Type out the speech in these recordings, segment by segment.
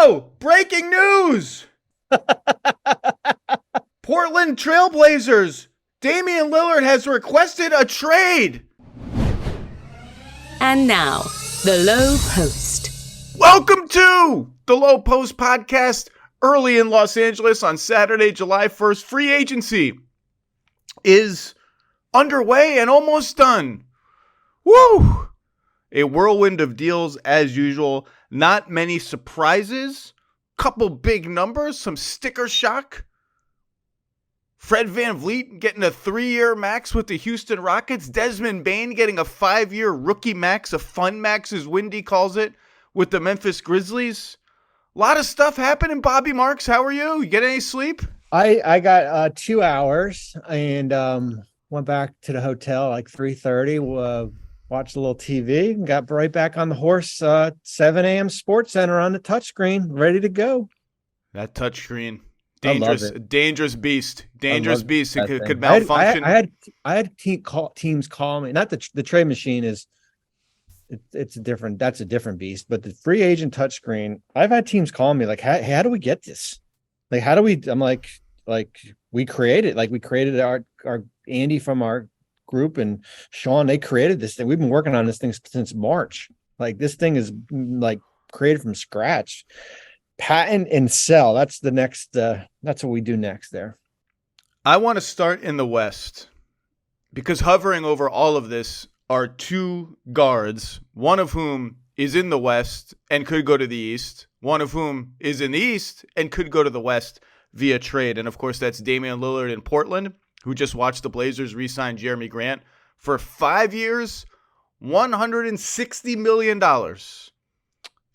no! Breaking news! Portland Trailblazers. Damian Lillard has requested a trade. And now, the Lowe Post. Welcome to the Lowe Post podcast. Early in Los Angeles on Saturday, July 1st, free agency is underway and almost done. Woo! A whirlwind of deals as usual. Not many surprises. Couple big numbers. Some sticker shock. Fred VanVleet getting a 3-year max with the Houston Rockets. Desmond Bane getting a 5-year rookie max, a fun max as Windy calls it, with the Memphis Grizzlies. A lot of stuff happening. Bobby Marks, how are you? You get any sleep? I got 2 hours and went back to the hotel like 3:30. Watched a little TV and got right back on the horse. 7 a.m. Sports Center on the touchscreen, ready to go. That touchscreen, dangerous beast. It could malfunction. I had teams call me. Not the trade machine is. It's a different. That's a different beast. But the free agent touchscreen, I've had teams call me like, "Hey, how do we get this? Like, how do we?" I'm like we created our Andy from our group and Sean. They created this thing. We've been working on this thing since March. Like, this thing is like created from scratch. Patent and sell. That's the next. That's what we do next. There. I want to start in the West because hovering over all of this are two guards, one of whom is in the West and could go to the East, one of whom is in the East and could go to the West via trade. And, of course, that's Damian Lillard in Portland, who just watched the Blazers re-sign Jeremy Grant for 5 years, $160 million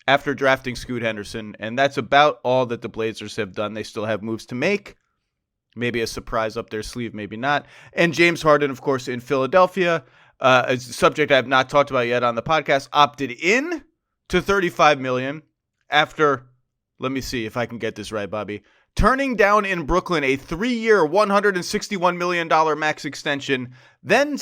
after drafting Scoot Henderson. And that's about all that the Blazers have done. They still have moves to make. Maybe a surprise up their sleeve, maybe not. And James Harden, of course, in Philadelphia, a subject I have not talked about yet on the podcast, opted in to $35 million after, let me see if I can get this right, Bobby, turning down in Brooklyn a 3-year, $161 million max extension, then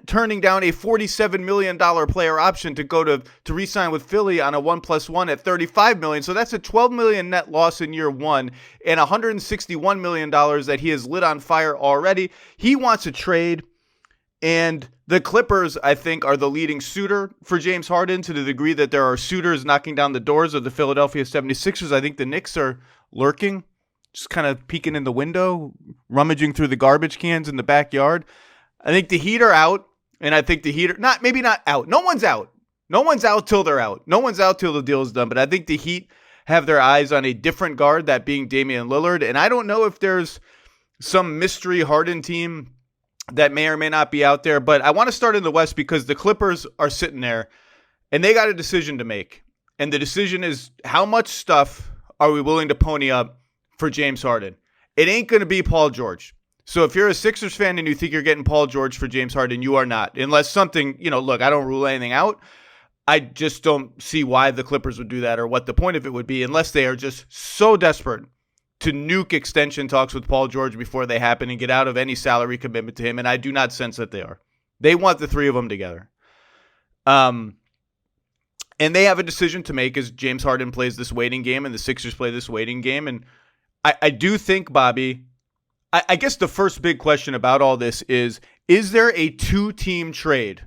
turning down a $47 million player option to go to re-sign with Philly on a 1+1 at $35 million. So that's a $12 million net loss in year one and $161 million that he has lit on fire already. He wants a trade. And the Clippers, I think, are the leading suitor for James Harden to the degree that there are suitors knocking down the doors of the Philadelphia 76ers. I think the Knicks are lurking, just kind of peeking in the window, rummaging through the garbage cans in the backyard. I think the Heat are out, and I think the Heat are maybe not out. No one's out. No one's out till they're out. No one's out till the deal is done. But I think the Heat have their eyes on a different guard, that being Damian Lillard. And I don't know if there's some mystery Harden team that may or may not be out there, but I want to start in the West because the Clippers are sitting there and they got a decision to make. And the decision is, how much stuff are we willing to pony up for James Harden? It ain't going to be Paul George. So if you're a Sixers fan and you think you're getting Paul George for James Harden, you are not. Unless something, look, I don't rule anything out. I just don't see why the Clippers would do that or what the point of it would be, unless they are just so desperate to nuke extension talks with Paul George before they happen and get out of any salary commitment to him, and I do not sense that they are. They want the three of them together. And they have a decision to make as James Harden plays this waiting game and the Sixers play this waiting game. And I do think, Bobby, I guess the first big question about all this is there a 2-team trade?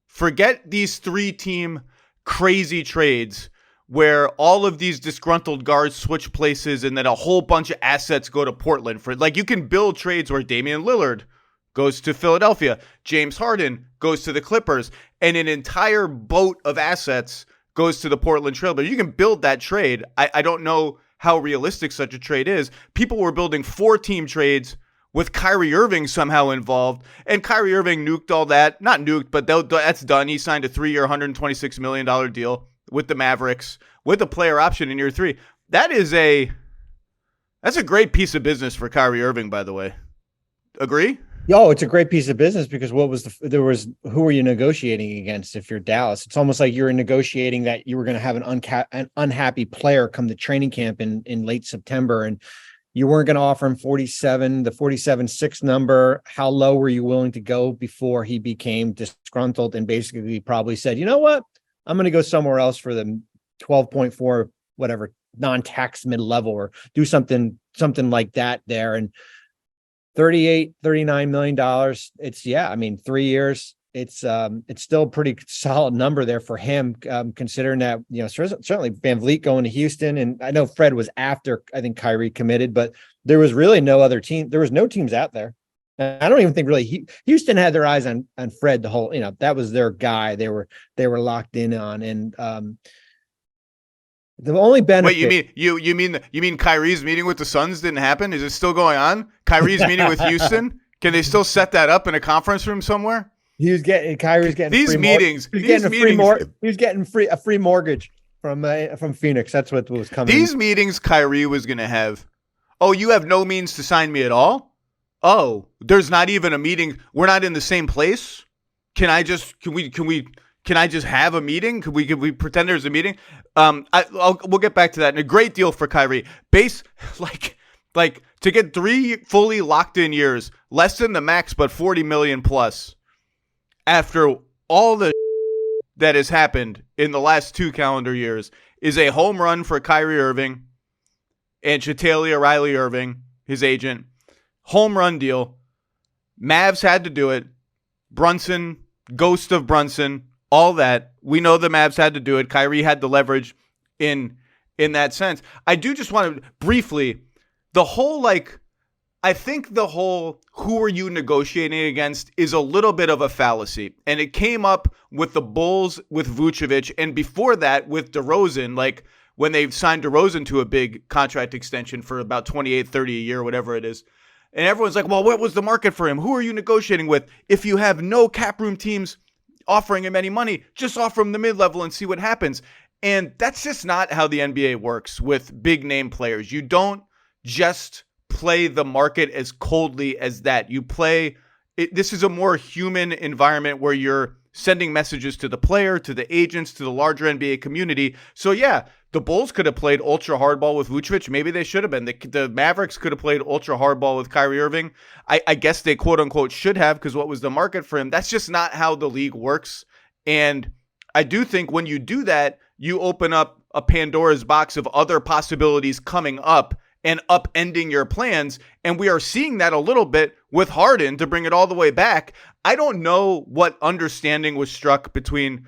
Forget these 3-team crazy trades where all of these disgruntled guards switch places and then a whole bunch of assets go to Portland. You can build trades where Damian Lillard goes to Philadelphia, James Harden goes to the Clippers, and an entire boat of assets goes to the Portland Trail. But you can build that trade. I don't know how realistic such a trade is. People were building 4-team trades with Kyrie Irving somehow involved, and Kyrie Irving nuked all that. Not nuked, but that's done. He signed a 3-year, $126 million deal with the Mavericks, with a player option in year 3. That's a great piece of business for Kyrie Irving, by the way. Agree? Oh, it's a great piece of business because who were you negotiating against if you're Dallas? It's almost like you're negotiating that you were going to have an unhappy player come to training camp in late September, and you weren't going to offer him the 47.6 number. How low were you willing to go before he became disgruntled and basically probably said, you know what? I'm going to go somewhere else for the 12.4 whatever non-tax mid-level or do something like that there. And 39 million dollars. It's 3 years. It's still a pretty solid number there for him, considering that, certainly Van Vliet going to Houston. And I know Fred was after, I think, Kyrie committed, but there was really no other team. There was no teams out there. And I don't even think really Houston had their eyes on Fred the whole, that was their guy they were locked in on. And the only benefit. Wait, you mean Kyrie's meeting with the Suns didn't happen? Is it still going on? Kyrie's meeting with Houston? Can they still set that up in a conference room somewhere? Kyrie's getting these meetings. He was getting a free mortgage from Phoenix. That's what was coming. These meetings Kyrie was going to have. Oh, you have no means to sign me at all? Oh, there's not even a meeting. We're not in the same place. Can I just have a meeting? Can we pretend there's a meeting? We'll get back to that. And a great deal for Kyrie. Like to get 3 fully locked in years, less than the max, but 40 million plus. After all the that has happened in the last 2 calendar years, is a home run for Kyrie Irving and Chatalia Riley Irving, his agent. Home run deal. Mavs had to do it. Brunson, ghost of Brunson, all that. We know the Mavs had to do it. Kyrie had the leverage in that sense. I do just want to briefly, I think the whole who are you negotiating against is a little bit of a fallacy. And it came up with the Bulls with Vucevic, and before that with DeRozan, like when they signed DeRozan to a big contract extension for about 28, 30 a year, whatever it is. And everyone's like, well, what was the market for him? Who are you negotiating with? If you have no cap room teams offering him any money, just offer him the mid-level and see what happens. And that's just not how the NBA works with big name players. You don't just play the market as coldly as that. You play it. This is a more human environment where you're sending messages to the player, to the agents, to the larger NBA community. So yeah, the Bulls could have played ultra hardball with Vucevic. Maybe they should have been. The Mavericks could have played ultra hardball with Kyrie Irving. I guess they quote unquote should have, because what was the market for him? That's just not how the league works. And I do think when you do that, you open up a Pandora's box of other possibilities coming up and upending your plans. And we are seeing that a little bit with Harden to bring it all the way back. I don't know what understanding was struck between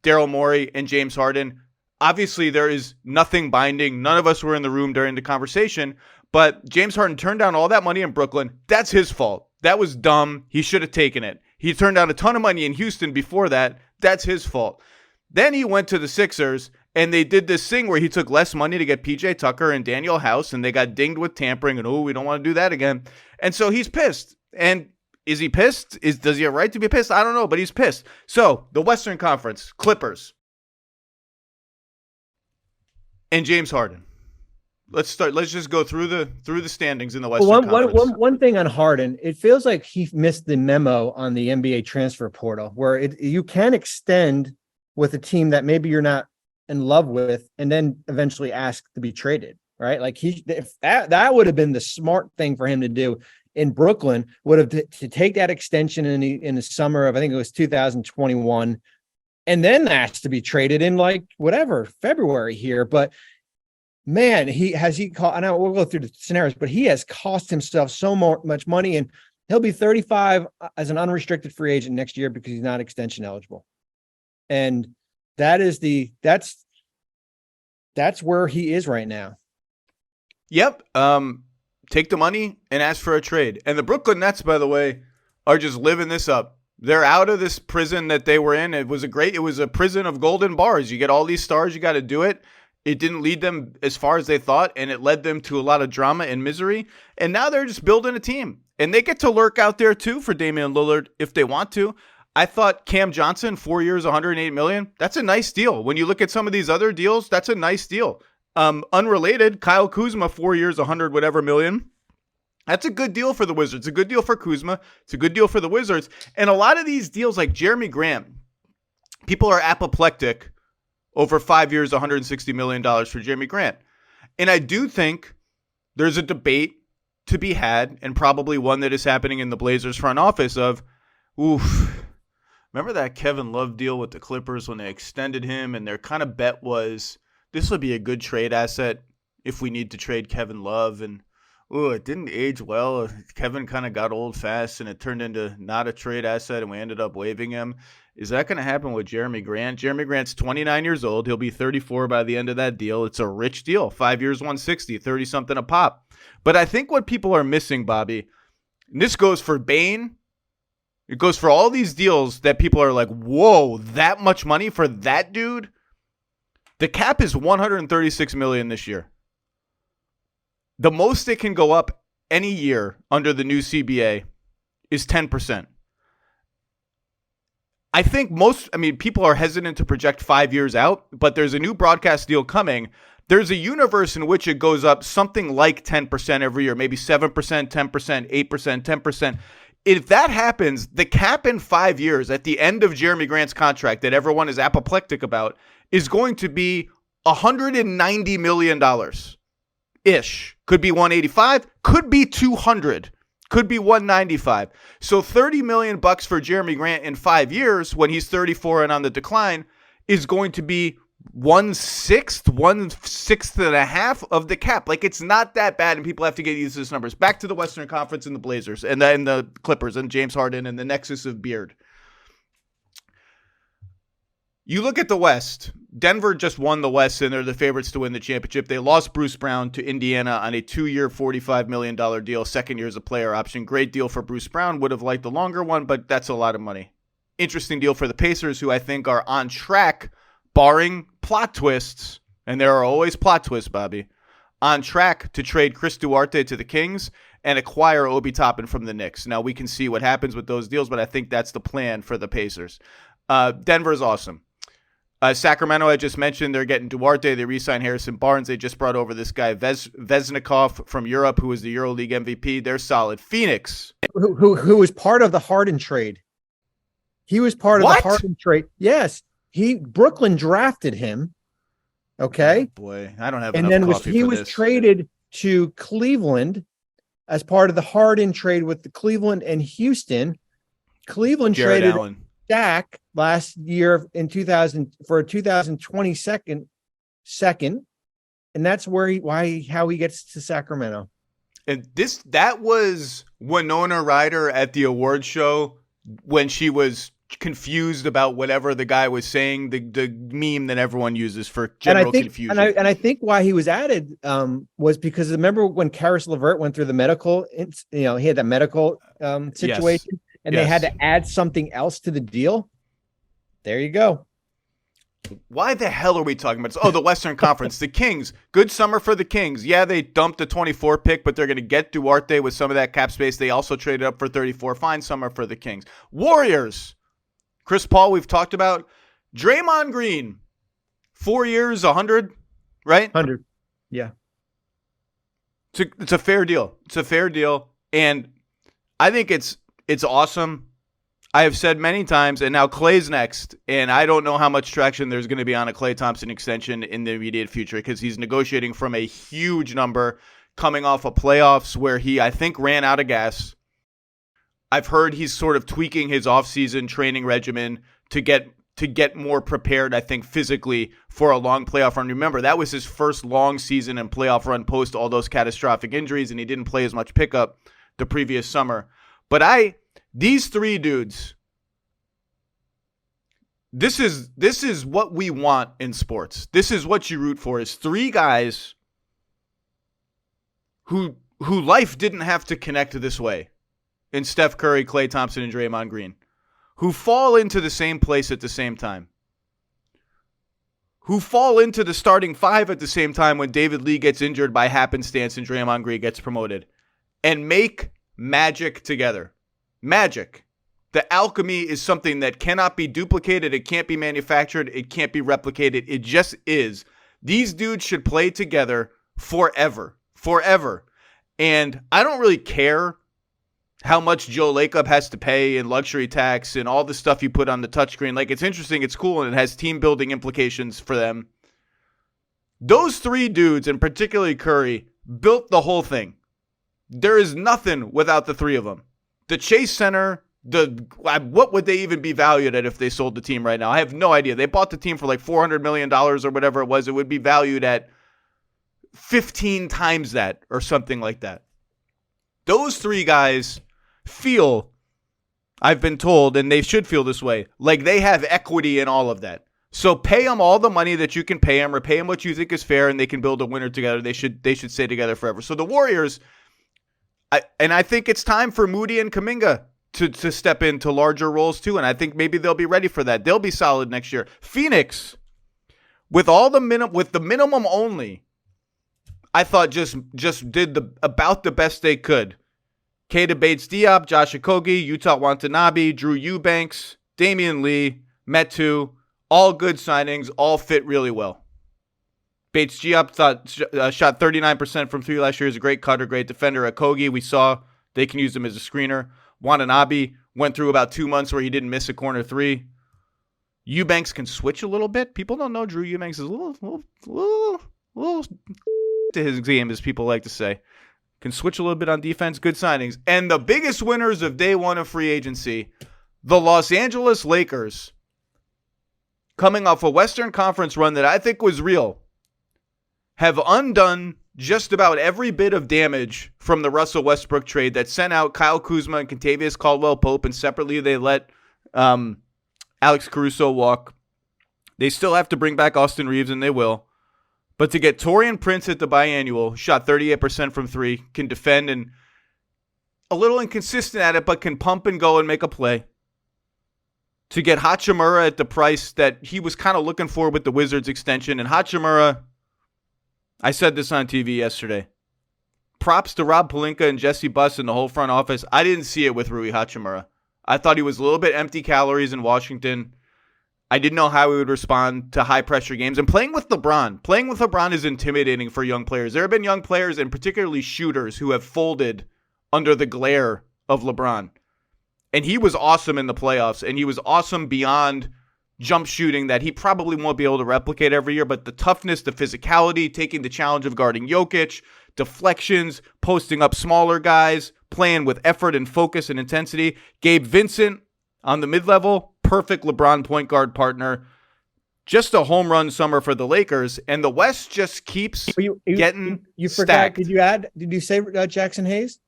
Daryl Morey and James Harden. Obviously, there is nothing binding. None of us were in the room during the conversation, but James Harden turned down all that money in Brooklyn. That's his fault. That was dumb. He should have taken it. He turned down a ton of money in Houston before that. That's his fault. Then he went to the Sixers, and they did this thing where he took less money to get PJ Tucker and Daniel House, and they got dinged with tampering, and we don't want to do that again. And so he's pissed. And is he pissed? Does he have a right to be pissed? I don't know, but he's pissed. So the Western Conference, Clippers, and James Harden. Let's start. Let's just go through the standings in the Western Conference. One thing on Harden, it feels like he missed the memo on the NBA transfer portal, where you can extend with a team that maybe you're not in love with, and then eventually ask to be traded, right? Like if that would have been the smart thing for him to do in Brooklyn, would have to take that extension in the summer of, I think it was 2021, and then ask to be traded in February here. But man, I know we'll go through the scenarios, but he has cost himself so much money, and he'll be 35 as an unrestricted free agent next year because he's not extension eligible. And that's where he is right now. Yep. Take the money and ask for a trade. And the Brooklyn Nets, by the way, are just living this up. They're out of this prison that they were in. It was a prison of golden bars. You get all these stars, you got to do it. It didn't lead them as far as they thought, and it led them to a lot of drama and misery. And now they're just building a team. And they get to lurk out there too for Damian Lillard if they want to. I thought Cam Johnson, 4 years, $108 million. That's a nice deal. When you look at some of these other deals, that's a nice deal. Unrelated, Kyle Kuzma, 4 years, 100 whatever million. That's a good deal for the Wizards. A good deal for Kuzma. It's a good deal for the Wizards. And a lot of these deals, like Jeremy Grant, people are apoplectic over 5 years, $160 million for Jeremy Grant. And I do think there's a debate to be had, and probably one that is happening in the Blazers front office of, remember that Kevin Love deal with the Clippers when they extended him, and their kind of bet was this would be a good trade asset if we need to trade Kevin Love. And, it didn't age well. Kevin kind of got old fast, and it turned into not a trade asset, and we ended up waiving him. Is that going to happen with Jeremy Grant? Jeremy Grant's 29 years old. He'll be 34 by the end of that deal. It's a rich deal. 5 years, 160, 30-something a pop. But I think what people are missing, Bobby, and this goes for Bane, it goes for all these deals that people are like, whoa, that much money for that dude? The cap is $136 million this year. The most it can go up any year under the new CBA is 10%. I think people are hesitant to project 5 years out, but there's a new broadcast deal coming. There's a universe in which it goes up something like 10% every year, maybe 7%, 10%, 8%, 10%. If that happens, the cap in 5 years at the end of Jeremy Grant's contract that everyone is apoplectic about is going to be $190 million ish. Could be 185, could be 200, could be 195. So $30 million for Jeremy Grant in 5 years when he's 34 and on the decline is going to be 1/6 and a half of the cap. Like, it's not that bad, and people have to get used to these numbers. Back to the Western Conference and the Blazers and the Clippers and James Harden and the nexus of Beard. You look at the West. Denver just won the West, and they're the favorites to win the championship. They lost Bruce Brown to Indiana on a 2-year, $45 million deal. Second year as a player option. Great deal for Bruce Brown. Would have liked the longer one, but that's a lot of money. Interesting deal for the Pacers, who I think are on track, barring plot twists, and there are always plot twists, Bobby, on track to trade Chris Duarte to the Kings and acquire Obi Toppin from the Knicks. Now, we can see what happens with those deals, but I think that's the plan for the Pacers. Denver's awesome. Sacramento, I just mentioned, they're getting Duarte. They re-signed Harrison Barnes. They just brought over this guy, Veznikov from Europe, who was the EuroLeague MVP. They're solid. Phoenix. Who was part of the Harden trade. He was part of the Harden trade. Yes. Brooklyn drafted him. Okay. Oh boy, I don't have and enough then coffee he for was this. traded to Cleveland as part of the Harden trade with the Cleveland and Houston. Cleveland Jared traded Allen. Shaq last year in 2000 for a 2020 second, and that's how he gets to Sacramento. And that was Winona Ryder at the award show when she was confused about whatever the guy was saying, the meme that everyone uses for general confusion. And I think why he was added was because remember when Karis LeVert went through the medical, he had that medical situation. Yes. And they had to add something else to the deal. There you go. Why the hell are we talking about this? Oh, the Western Conference. The Kings. Good summer for the Kings. Yeah, they dumped a 24 pick, but they're going to get Duarte with some of that cap space. They also traded up for 34. Fine summer for the Kings. Warriors. Chris Paul, we've talked about. Draymond Green. 4 years, 100, right? 100. Yeah. It's a fair deal. It's a fair deal. And I think it's awesome. I have said many times, and now Klay's next, and I don't know how much traction there's going to be on a Klay Thompson extension in the immediate future because he's negotiating from a huge number coming off of playoffs where he, I think, ran out of gas. I've heard he's sort of tweaking his offseason training regimen to get more prepared, I think, physically for a long playoff run. Remember, that was his first long season and playoff run post all those catastrophic injuries, and he didn't play as much pickup the previous summer. But these three dudes, this is what we want in sports. This is what you root for, is three guys who life didn't have to connect this way. In Steph Curry, Klay Thompson, and Draymond Green, who fall into the same place at the same time. Who fall into the starting five at the same time when David Lee gets injured by happenstance and Draymond Green gets promoted. And make magic together. Magic. The alchemy is something that cannot be duplicated. It can't be manufactured. It can't be replicated. It just is. These dudes should play together forever. Forever. And I don't really care how much Joe Lacob has to pay in luxury tax and all the stuff you put on the touchscreen. Like, it's interesting, it's cool, and it has team building implications for them. Those three dudes, and particularly Curry, built the whole thing. There is nothing without the three of them. The Chase Center What would they even be valued at if they sold the team right now? I have no idea. They bought the team for like $400 million or whatever it was. It would be valued at 15 times that or something like that. Those three guys feel, I've been told, and they should feel this way, like they have equity in all of that. So pay them all the money that you can pay them, or pay them what you think is fair, and they can build a winner together. They should stay together forever. So the Warriors, I think it's time for Moody and Kuminga to step into larger roles too, and I think maybe they'll be ready for that. They'll be solid next year. Phoenix, with the minimum only, I thought just did about the best they could. Keita Bates-Diop, Josh Okogie, Yuta Watanabe, Drew Eubanks, Damian Lee, Metu, all good signings, all fit really well. Bates-Diop shot 39% from three last year. He's a great cutter, great defender. Okogie, we saw they can use him as a screener. Watanabe went through about 2 months where he didn't miss a corner three. Eubanks can switch a little bit. People don't know Drew Eubanks is a little to his game, as people like to say. Can switch a little bit on defense. Good signings. And the biggest winners of day one of free agency, the Los Angeles Lakers, coming off a Western Conference run that I think was real, have undone just about every bit of damage from the Russell Westbrook trade that sent out Kyle Kuzma and Kentavious Caldwell-Pope, and separately they let Alex Caruso walk. They still have to bring back Austin Reeves, and they will. But to get Taurean Prince at the biannual, shot 38% from three, can defend and a little inconsistent at it, but can pump and go and make a play. To get Hachimura at the price that he was kind of looking for with the Wizards extension. And Hachimura, I said this on TV yesterday. Props to Rob Pelinka and Jesse Buss and the whole front office. I didn't see it with Rui Hachimura. I thought he was a little bit empty calories in Washington. I didn't know how he would respond to high-pressure games. And playing with LeBron is intimidating for young players. There have been young players, and particularly shooters, who have folded under the glare of LeBron. And he was awesome in the playoffs, and he was awesome beyond jump shooting that he probably won't be able to replicate every year. But the toughness, the physicality, taking the challenge of guarding Jokic, deflections, posting up smaller guys, playing with effort and focus and intensity. Gabe Vincent on the mid-level, perfect LeBron point guard partner. Just a home run summer for the Lakers, and the West just keeps getting you stacked. Forgot, did you say Jackson Hayes?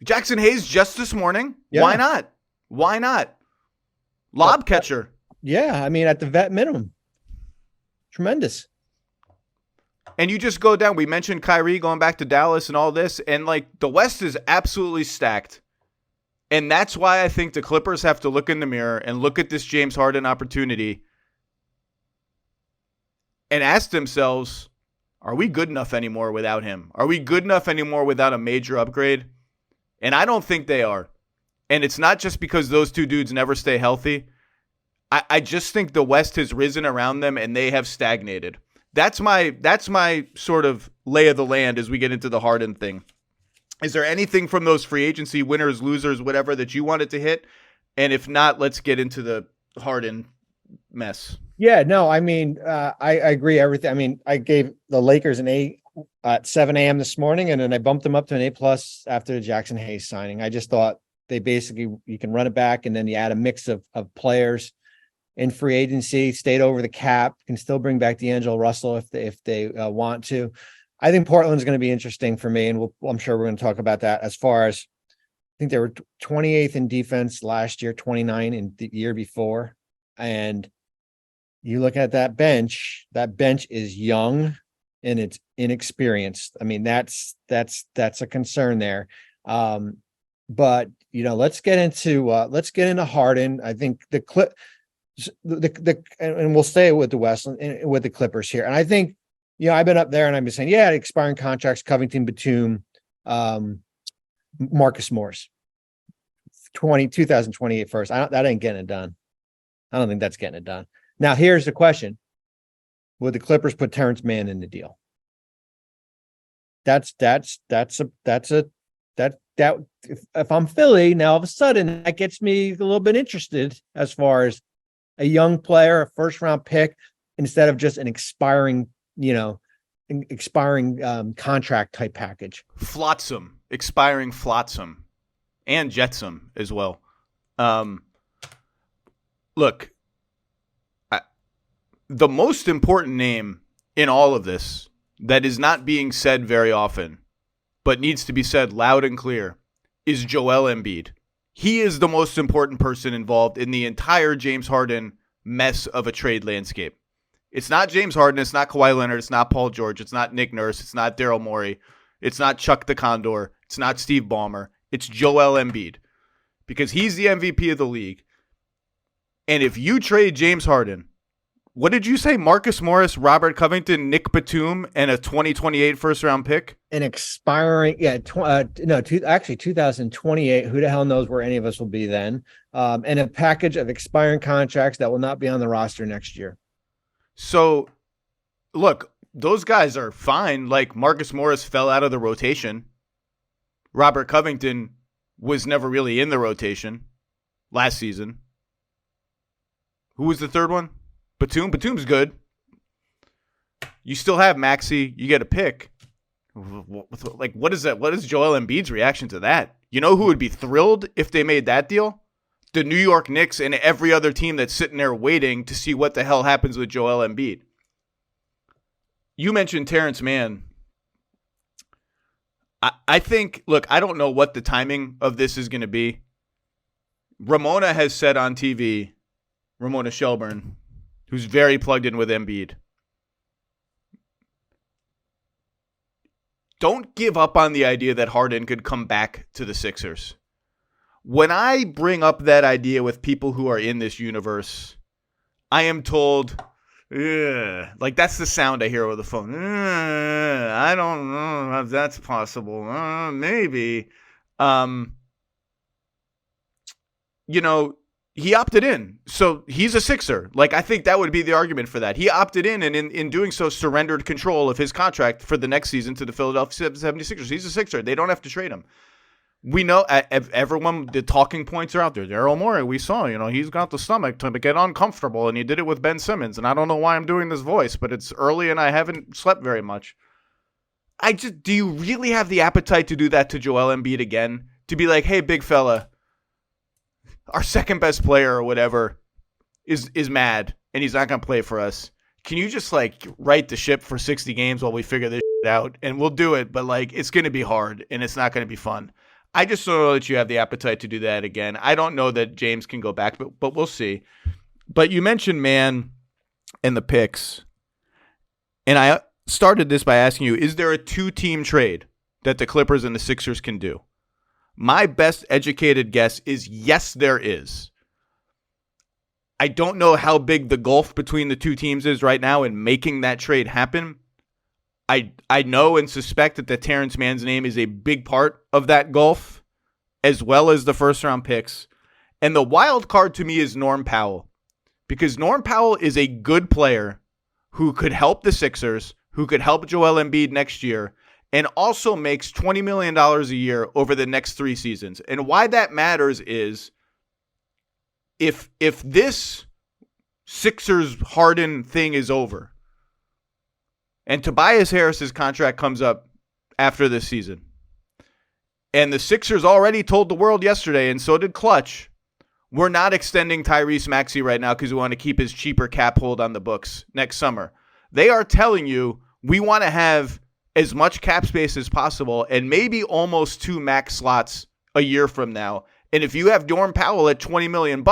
Jackson Hayes just this morning. Yeah. Why not? Lob catcher. Yeah, I mean, at the vet minimum. Tremendous. And you just go down. We mentioned Kyrie going back to Dallas and all this, and like the West is absolutely stacked. And that's why I think the Clippers have to look in the mirror and look at this James Harden opportunity and ask themselves, are we good enough anymore without him? Are we good enough anymore without a major upgrade? And I don't think they are. And it's not just because those two dudes never stay healthy. I just think the West has risen around them and they have stagnated. That's my sort of lay of the land as we get into the Harden thing. Is there anything from those free agency winners, losers, whatever that you wanted to hit? And if not, let's get into the Harden mess. Yeah, no, I mean, I agree everything. I mean, I gave the Lakers an A at 7 a.m. this morning, and then I bumped them up to an A+ after the Jackson Hayes signing. I just thought they basically, you can run it back, and then you add a mix of players in free agency, stayed over the cap, can still bring back D'Angelo Russell if they want to. I think Portland's going to be interesting for me, and I'm sure we're going to talk about that. As far as, I think they were 28th in defense last year, 29 in the year before, and you look at that bench is young and it's inexperienced. I mean, that's a concern there. But let's get into Harden. I think and we'll stay with the West and with the Clippers here. And I think, I've been up there and I've been saying, expiring contracts, Covington, Batum, Marcus Morris, 2028 first. That ain't getting it done. I don't think that's getting it done. Now, here's the question. Would the Clippers put Terrence Mann in the deal? If I'm Philly, now all of a sudden that gets me a little bit interested as far as a young player, a first round pick, instead of just an expiring contract type package. Expiring flotsam, and jetsam as well. Look, the most important name in all of this that is not being said very often, but needs to be said loud and clear, is Joel Embiid. He is the most important person involved in the entire James Harden mess of a trade landscape. It's not James Harden. It's not Kawhi Leonard. It's not Paul George. It's not Nick Nurse. It's not Daryl Morey. It's not Chuck the Condor. It's not Steve Ballmer. It's Joel Embiid because he's the MVP of the league. And if you trade James Harden, what did you say? Marcus Morris, Robert Covington, Nick Batum, and a 2028 first-round pick? An expiring, 2028. Who the hell knows where any of us will be then? And a package of expiring contracts that will not be on the roster next year. So, look, those guys are fine. Like, Marcus Morris fell out of the rotation. Robert Covington was never really in the rotation last season. Who was the third one? Batum. Batum's good. You still have Maxey. You get a pick. Like, what is that? What is Joel Embiid's reaction to that? You know who would be thrilled if they made that deal? The New York Knicks and every other team that's sitting there waiting to see what the hell happens with Joel Embiid. You mentioned Terrence Mann. I think, look, I don't know what the timing of this is going to be. Ramona has said on TV, Ramona Shelburne, who's very plugged in with Embiid, don't give up on the idea that Harden could come back to the Sixers. When I bring up that idea with people who are in this universe, I am told, like that's the sound I hear over the phone. I don't know if that's possible. Maybe. He opted in. So he's a Sixer. Like, I think that would be the argument for that. He opted in and in doing so surrendered control of his contract for the next season to the Philadelphia 76ers. He's a Sixer. They don't have to trade him. We know everyone, the talking points are out there. Daryl Morey, we saw, he's got the stomach to get uncomfortable, and he did it with Ben Simmons. And I don't know why I'm doing this voice, but it's early and I haven't slept very much. Do you really have the appetite to do that to Joel Embiid again? To be like, hey, big fella, our second best player or whatever is mad and he's not going to play for us. Can you just right the ship for 60 games while we figure this shit out? And we'll do it, but it's going to be hard and it's not going to be fun. I just don't know that you have the appetite to do that again. I don't know that James can go back, but we'll see. But you mentioned Mann and the picks. And I started this by asking you, is there a two-team trade that the Clippers and the Sixers can do? My best educated guess is yes, there is. I don't know how big the gulf between the two teams is right now in making that trade happen. I know and suspect that Terrence Mann's name is a big part of that gulf, as well as the first-round picks. And the wild card to me is Norm Powell, because Norm Powell is a good player who could help the Sixers, who could help Joel Embiid next year, and also makes $20 million a year over the next 3 seasons. And why that matters is if this Sixers Harden thing is over and Tobias Harris's contract comes up after this season, and the Sixers already told the world yesterday, and so did Clutch, we're not extending Tyrese Maxey right now because we want to keep his cheaper cap hold on the books next summer. They are telling you we want to have as much cap space as possible and maybe almost 2 max slots a year from now. And if you have Norm Powell at $20 million,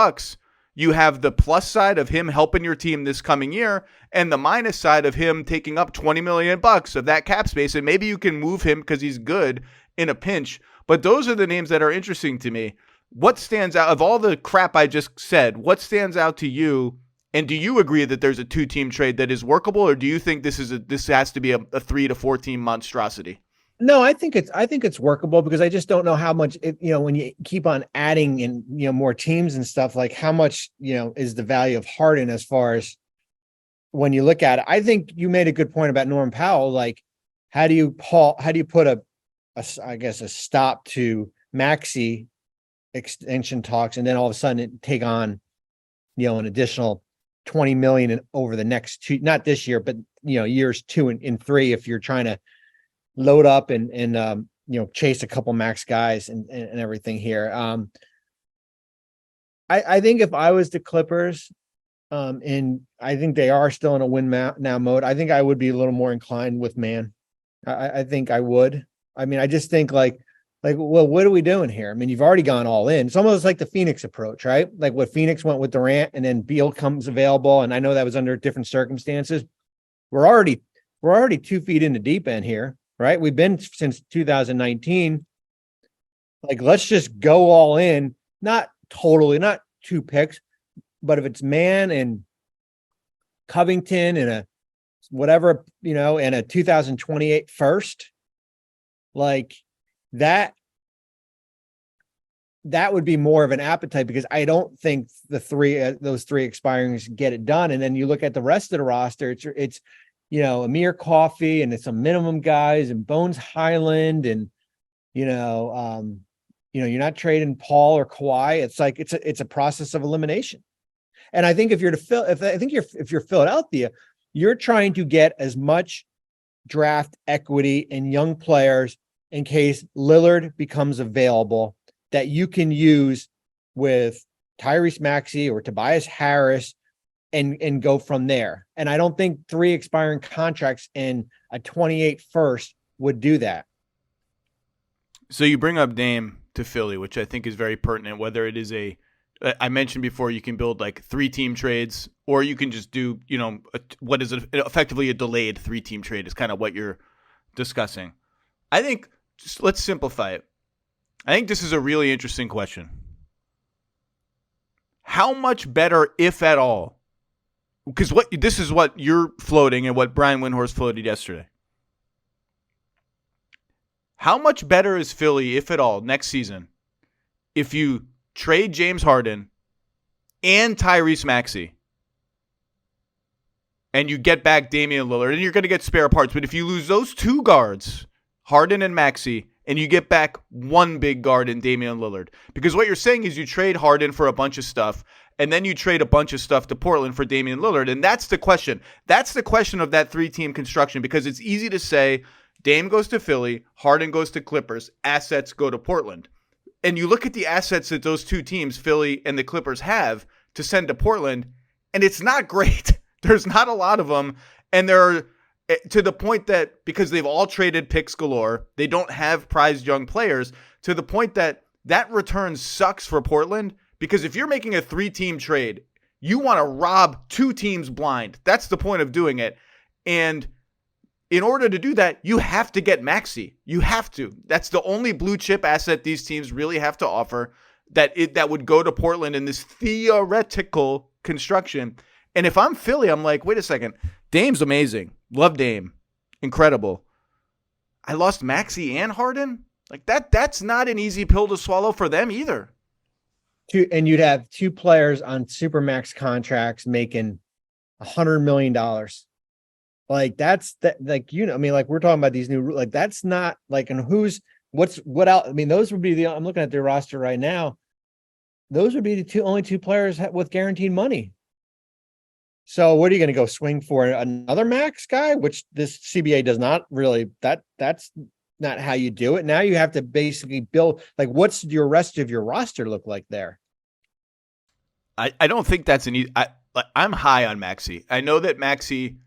you have the plus side of him helping your team this coming year and the minus side of him taking up $20 million of that cap space. And maybe you can move him because he's good in a pinch. But those are the names that are interesting to me. What stands out of all the crap I just said? What stands out to you? And do you agree that there's a 2-team trade that is workable, or do you think this has to be a 3 to 4 team monstrosity? No, I think it's workable because I just don't know how much when you keep on adding in more teams and stuff, like how much is the value of Harden as far as when you look at it. I think you made a good point about Norm Powell. Like, how do you put a stop to Maxey extension talks and then all of a sudden take on an additional $20 million over the next 2, not this year, but years 2 and 3, if you're trying to load up and chase a couple max guys and everything here. I think if I was the Clippers, and I think they are still in a win now mode, I think I would be a little more inclined with man. I think I would. I mean, I just think well, what are we doing here? I mean, you've already gone all in. It's almost like the Phoenix approach, right? Like what Phoenix went with Durant, and then Beal comes available, and I know that was under different circumstances. We're already 2 feet in the deep end here, right? We've been since 2019. Like, let's just go all in. Not totally, not 2 picks, but if it's Man and Covington and a whatever, and a 2028 first, like that would be more of an appetite, because I don't think those 3 expirings get it done. And then you look at the rest of the roster, it's Amir Coffey, and it's some minimum guys, and Bones Highland, and you're not trading Paul or Kawhi. It's like it's a process of elimination. And I think if you're Philadelphia, you're trying to get as much draft equity and young players in case Lillard becomes available that you can use with Tyrese Maxey or Tobias Harris and go from there. And I don't think 3 expiring contracts in a 28 first would do that. So you bring up Dame to Philly, which I think is very pertinent, whether it is I mentioned before, you can build like 3-team trades, or you can just do, what is effectively a delayed 3-team trade is kind of what you're discussing. I think, let's simplify it. I think this is a really interesting question. How much better, if at all, because this is what you're floating and what Brian Windhorst floated yesterday. How much better is Philly, if at all, next season, if you trade James Harden and Tyrese Maxey and you get back Damian Lillard, and you're going to get spare parts, but if you lose those 2 guards, Harden and Maxey, and you get back 1 big guard in Damian Lillard, because what you're saying is you trade Harden for a bunch of stuff, and then you trade a bunch of stuff to Portland for Damian Lillard, and that's the question. That's the question of that 3-team construction, because it's easy to say Dame goes to Philly, Harden goes to Clippers, assets go to Portland. And you look at the assets that those 2 teams, Philly and the Clippers, have to send to Portland, and it's not great. There's not a lot of them, and they're to the point that because they've all traded picks galore, they don't have prized young players, to the point that return sucks for Portland, because if you're making a 3-team trade, you want to rob 2 teams blind. That's the point of doing it. And in order to do that, you have to get Maxey. You have to. That's the only blue chip asset these teams really have to offer that would go to Portland in this theoretical construction. And if I'm Philly, I'm like, wait a second. Dame's amazing. Love Dame. Incredible. I lost Maxey and Harden? Like that's not an easy pill to swallow for them either. And you'd have 2 players on supermax contracts making $100 million. Like that's that, like, I mean, like we're talking about these new, like that's not like, and what else? I mean, those would be I'm looking at their roster right now. Those would be the only 2 players with guaranteed money. So what are you going to go swing for another max guy, which this CBA does not really, that's not how you do it. Now you have to basically build, like, what's your rest of your roster look like there? I don't think that's I'm high on Maxey. I know that Maxey,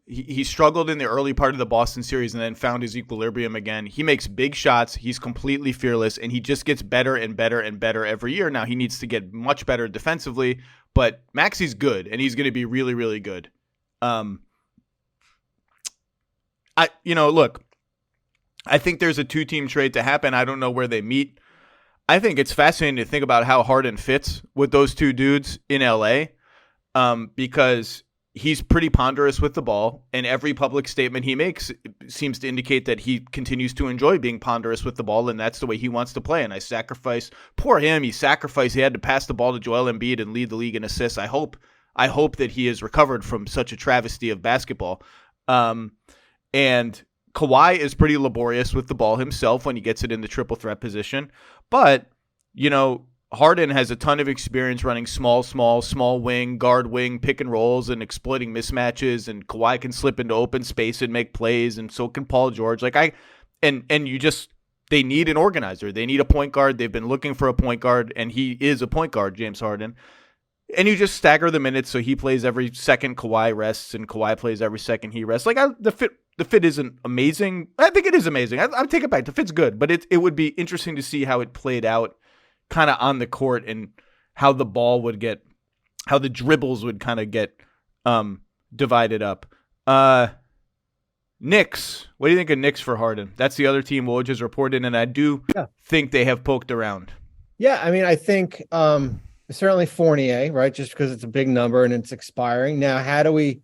he struggled in the early part of the Boston series and then found his equilibrium again. He makes big shots. He's completely fearless, and he just gets better and better and better every year. Now he needs to get much better defensively, but Maxey's good, and he's going to be really, really good. Look, I think there's a 2-team trade to happen. I don't know where they meet. I think it's fascinating to think about how Harden fits with those 2 dudes in LA, because he's pretty ponderous with the ball, and every public statement he makes seems to indicate that he continues to enjoy being ponderous with the ball, and that's the way he wants to play. And poor him, he had to pass the ball to Joel Embiid and lead the league in assists. I hope that he has recovered from such a travesty of basketball. And Kawhi is pretty laborious with the ball himself when he gets it in the triple threat position. But, Harden has a ton of experience running small wing, guard wing, pick and rolls, and exploiting mismatches. And Kawhi can slip into open space and make plays, and so can Paul George. And you just they need an organizer. They need a point guard. They've been looking for a point guard, and he is a point guard, James Harden. And you just stagger the minutes so he plays every second Kawhi rests, and Kawhi plays every second he rests. Like the fit isn't amazing. I think it is amazing. I'll take it back. The fit's good, but it would be interesting to see how it played out kind of on the court and how the ball would get, how the dribbles would kind of get divided up. Knicks. What do you think of Knicks for Harden? That's the other team Woj has reported, and I do think they have poked around. Yeah, I mean, I think certainly Fournier, right? Just because it's a big number and it's expiring. Now, how do we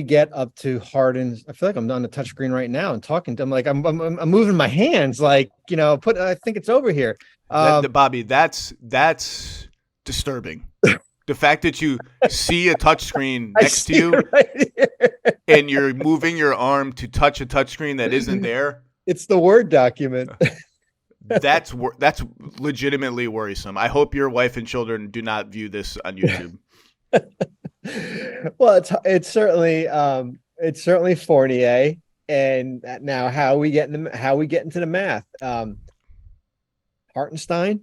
get up to Harden's? I feel like I'm on the touchscreen right now and talking to him. Like I'm moving my hands, like, I think it's over here. Bobby, that's disturbing. The fact that you see a touchscreen next to you right and you're moving your arm to touch a touchscreen that isn't there. It's the Word document. That's legitimately worrisome. I hope your wife and children do not view this on YouTube. Well, it's certainly Fournier, and now how we get into the math. Hartenstein.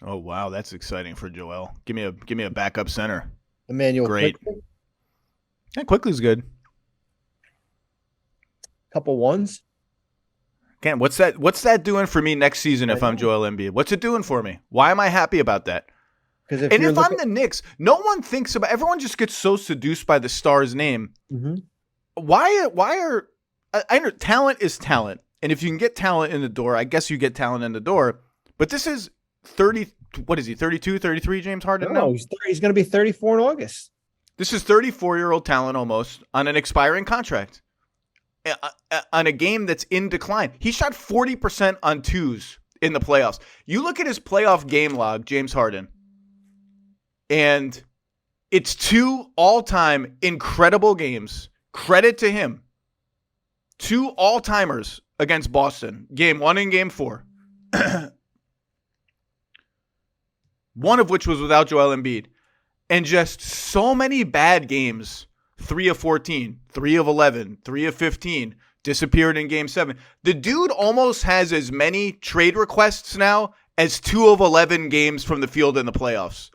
Oh wow, that's exciting for Joel. Give me a backup center. Emmanuel. Great. Quickly. Yeah, Quickly's good. Couple ones. Again, what's that doing for me next season if I'm Joel Embiid? What's it doing for me? Why am I happy about that? Because if I'm the Knicks, no one thinks about. Everyone just gets so seduced by the star's name. Mm-hmm. Why are I know talent is talent, and if you can get talent in the door, I guess you get talent in the door. But this is 30. What is he? 32, 33? James Harden? No, he's going to be 34 in August. This is 34-year-old talent almost on an expiring contract. On a game that's in decline. He shot 40% on twos in the playoffs. You look at his playoff game log, James Harden, and it's 2 all-time incredible games. Credit to him. 2 all-timers against Boston. Game 1 and Game 4. One of which was without Joel Embiid. And just so many bad games. 3 of 14, 3 of 11, 3 of 15, disappeared in Game 7. The dude almost has as many trade requests now as 2 of 11 games from the field in the playoffs.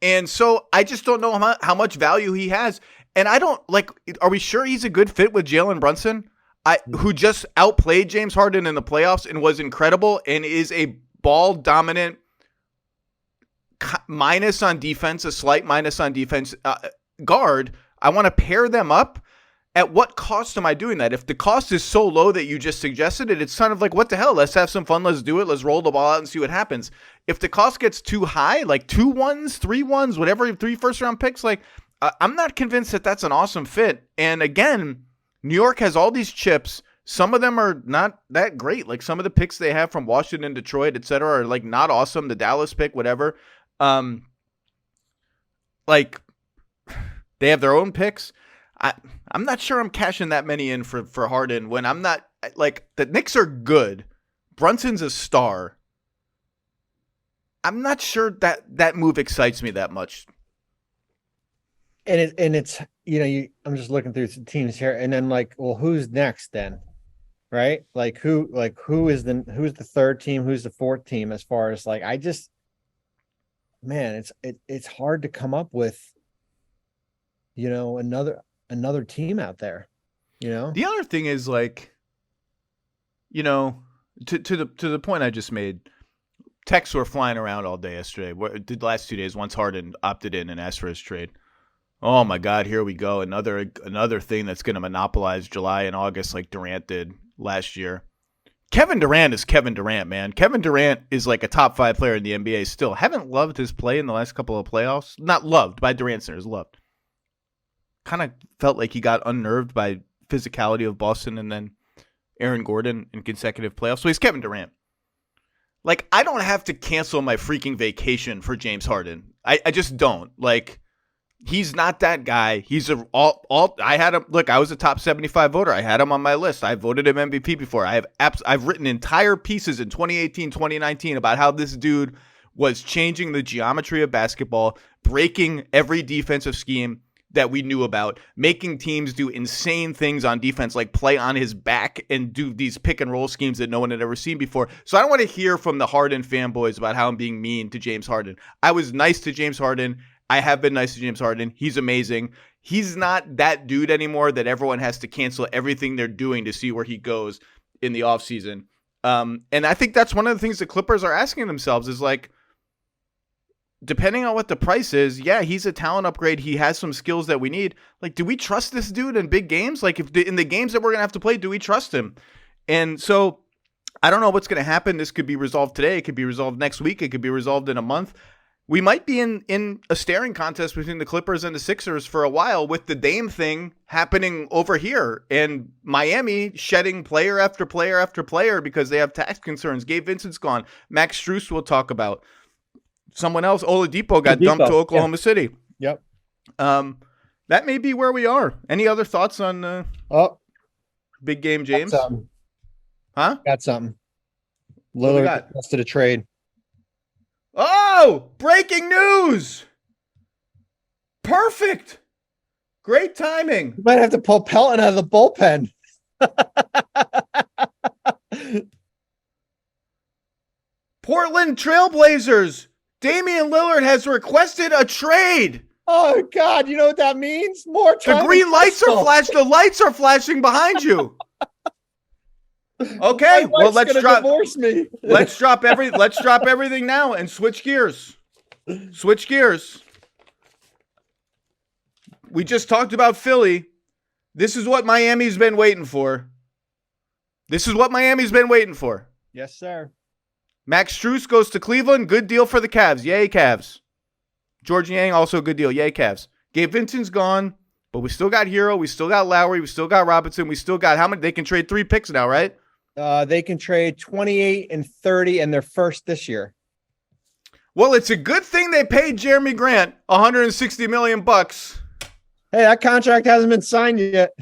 And so I just don't know how much value he has. And I don't, are we sure he's a good fit with Jalen Brunson? Who just outplayed James Harden in the playoffs and was incredible and is a ball-dominant minus on defense, a slight minus on defense guard. I want to pair them up. At what cost am I doing that? If the cost is so low that you just suggested it, it's kind of like, what the hell? Let's have some fun. Let's do it. Let's roll the ball out and see what happens. If the cost gets too high, like 2 1s, 3 1s, whatever, 3 first-round picks, I'm not convinced that that's an awesome fit. And again, New York has all these chips. Some of them are not that great. Like some of the picks they have from Washington, Detroit, et cetera, are not awesome. The Dallas pick, whatever. They have their own picks. I'm not sure I'm cashing that many in for Harden when I'm not the Knicks are good. Brunson's a star. I'm not sure that move excites me that much. And it's I'm just looking through some teams here, and then who's next then, right? Who is the third team? Who's the fourth team? As far as it's hard to come up with. Another team out there, The other thing is to the point I just made, texts were flying around all day yesterday. The last 2 days, once Harden opted in and asked for his trade. Oh my God, here we go. Another thing that's going to monopolize July and August like Durant did last year. Kevin Durant is Kevin Durant, man. Kevin Durant is like a top 5 player in the NBA still. Haven't loved his play in the last couple of playoffs. Not loved by Durant centers, loved. Kind of felt like he got unnerved by physicality of Boston and then Aaron Gordon in consecutive playoffs. So he's Kevin Durant. I don't have to cancel my freaking vacation for James Harden. I just don't. He's not that guy. He's I had him. Look, I was a top 75 voter. I had him on my list. I voted him MVP before. I've written entire pieces in 2018, 2019 about how this dude was changing the geometry of basketball, breaking every defensive scheme, that we knew about, making teams do insane things on defense, like play on his back and do these pick and roll schemes that no one had ever seen before. So I don't want to hear from the Harden fanboys about how I'm being mean to James Harden. I was nice to James Harden. I have been nice to James Harden. He's amazing. He's not that dude anymore that everyone has to cancel everything they're doing to see where he goes in the offseason. And I think that's one of the things the Clippers are asking themselves is like, depending on what the price is, yeah, he's a talent upgrade. He has some skills that we need. Like, do we trust this dude in big games? Like, if in the games that we're going to have to play, do we trust him? And so I don't know what's going to happen. This could be resolved today. It could be resolved next week. It could be resolved in a month. We might be in a staring contest between the Clippers and the Sixers for a while with the Dame thing happening over here and Miami shedding player after player after player because they have tax concerns. Gabe Vincent's gone. Max Strus we'll talk about. Someone else, Oladipo, got dumped to Oklahoma City. Yep. That may be where we are. Any other thoughts on big game, James? Got something. Lillard requested a trade. Oh, breaking news. Perfect. Great timing. You might have to pull Pelton out of the bullpen. Portland Trailblazers. Damian Lillard has requested a trade. Oh, God. You know what that means? More time. The green lights are flashing. The lights are flashing behind you. Okay, well, let's drop everything now and switch gears. Switch gears. We just talked about Philly. This is what Miami's been waiting for. Yes, sir. Max Strus goes to Cleveland. Good deal for the Cavs. Yay, Cavs. George Yang, also a good deal. Yay, Cavs. Gabe Vincent's gone, but we still got Hero. We still got Lowry. We still got Robinson. We still got how many? They can trade 3 picks now, right? They can trade 28 and 30 and their first this year. Well, it's a good thing they paid Jeremy Grant $160 million. Hey, that contract hasn't been signed yet.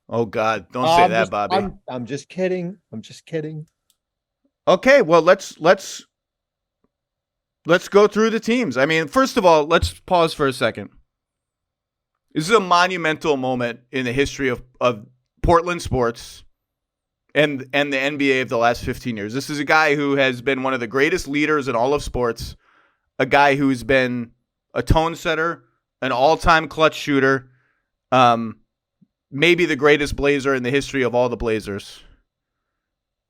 Oh God, don't say that, Bobby. I'm just kidding. Okay, well, let's go through the teams. I mean, first of all, let's pause for a second. This is a monumental moment in the history of Portland sports and the NBA of the last 15 years. This is a guy who has been one of the greatest leaders in all of sports, a guy who's been a tone setter, an all-time clutch shooter, maybe the greatest Blazer in the history of all the Blazers.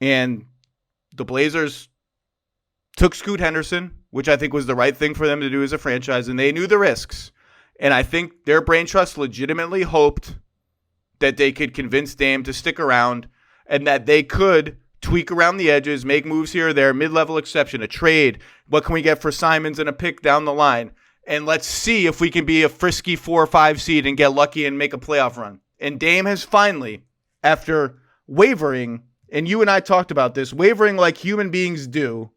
And the Blazers took Scoot Henderson, which I think was the right thing for them to do as a franchise, and they knew the risks. And I think their brain trust legitimately hoped that they could convince Dame to stick around and that they could tweak around the edges, make moves here or there, mid-level exception, a trade. What can we get for Simons and a pick down the line? And let's see if we can be a frisky 4 or 5 seed and get lucky and make a playoff run. And Dame has finally, after wavering, and you and I talked about this, wavering like human beings do,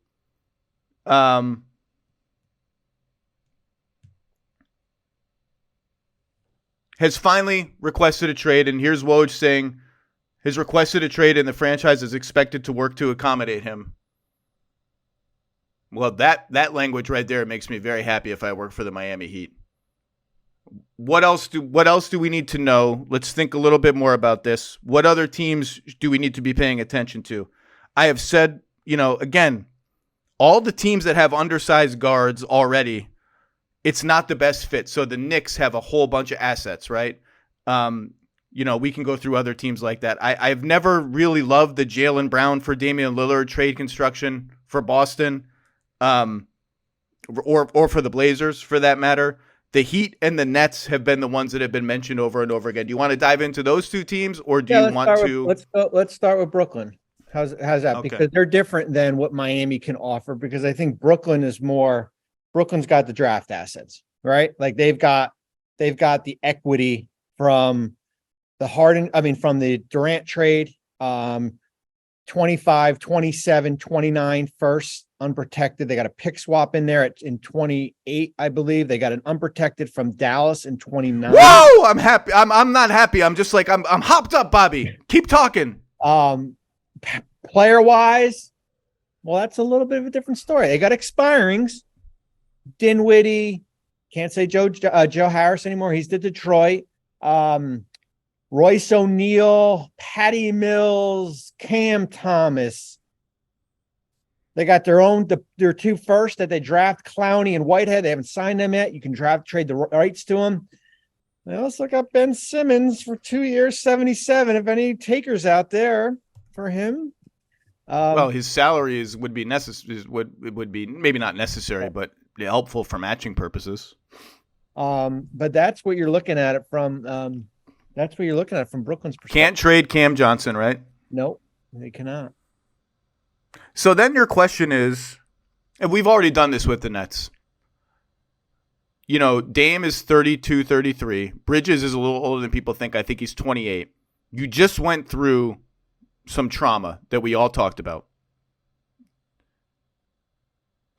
has finally requested a trade, and here's Woj saying has requested a trade and the franchise is expected to work to accommodate him. Well, that language right there makes me very happy if I work for the Miami Heat. What else do we need to know? Let's think a little bit more about this. What other teams do we need to be paying attention to? I have said, again, all the teams that have undersized guards already, it's not the best fit. So the Knicks have a whole bunch of assets, right? We can go through other teams like that. I've never really loved the Jaylen Brown for Damian Lillard trade construction for Boston, or for the Blazers for that matter. The Heat and the Nets have been the ones that have been mentioned over and over again. Do you want to dive into those two teams, or do you want to? Let's start with Brooklyn. How's that? Okay. Because they're different than what Miami can offer. Because I think Brooklyn's got the draft assets, right? Like they've got the equity from the Durant trade, 25, 27, 29 first unprotected. They got a pick swap in there in 28, I believe. They got an unprotected from Dallas in 29. Whoa! I'm happy. I'm not happy. I'm just like I'm hopped up, Bobby. Keep talking. Player wise, well, that's a little bit of a different story. They got expirings. Dinwiddie, Can't say Joe Harris anymore. He's to Detroit. Royce O'Neal, Patty Mills, Cam Thomas. They got their 2 first that they draft, Clowney and Whitehead. They haven't signed them yet. You can trade the rights to them. They also got Ben Simmons for 2 years, 77. If any takers out there for him. Well, his salaries would be necessary. Would be maybe not necessary, but helpful for matching purposes. But that's what you're looking at it from. That's what you're looking at from Brooklyn's perspective. Can't trade Cam Johnson, right? Nope, they cannot. So then your question is, and we've already done this with the Nets. You know, Dame is 32, 33. Bridges is a little older than people think. I think he's 28. You just went through some trauma that we all talked about.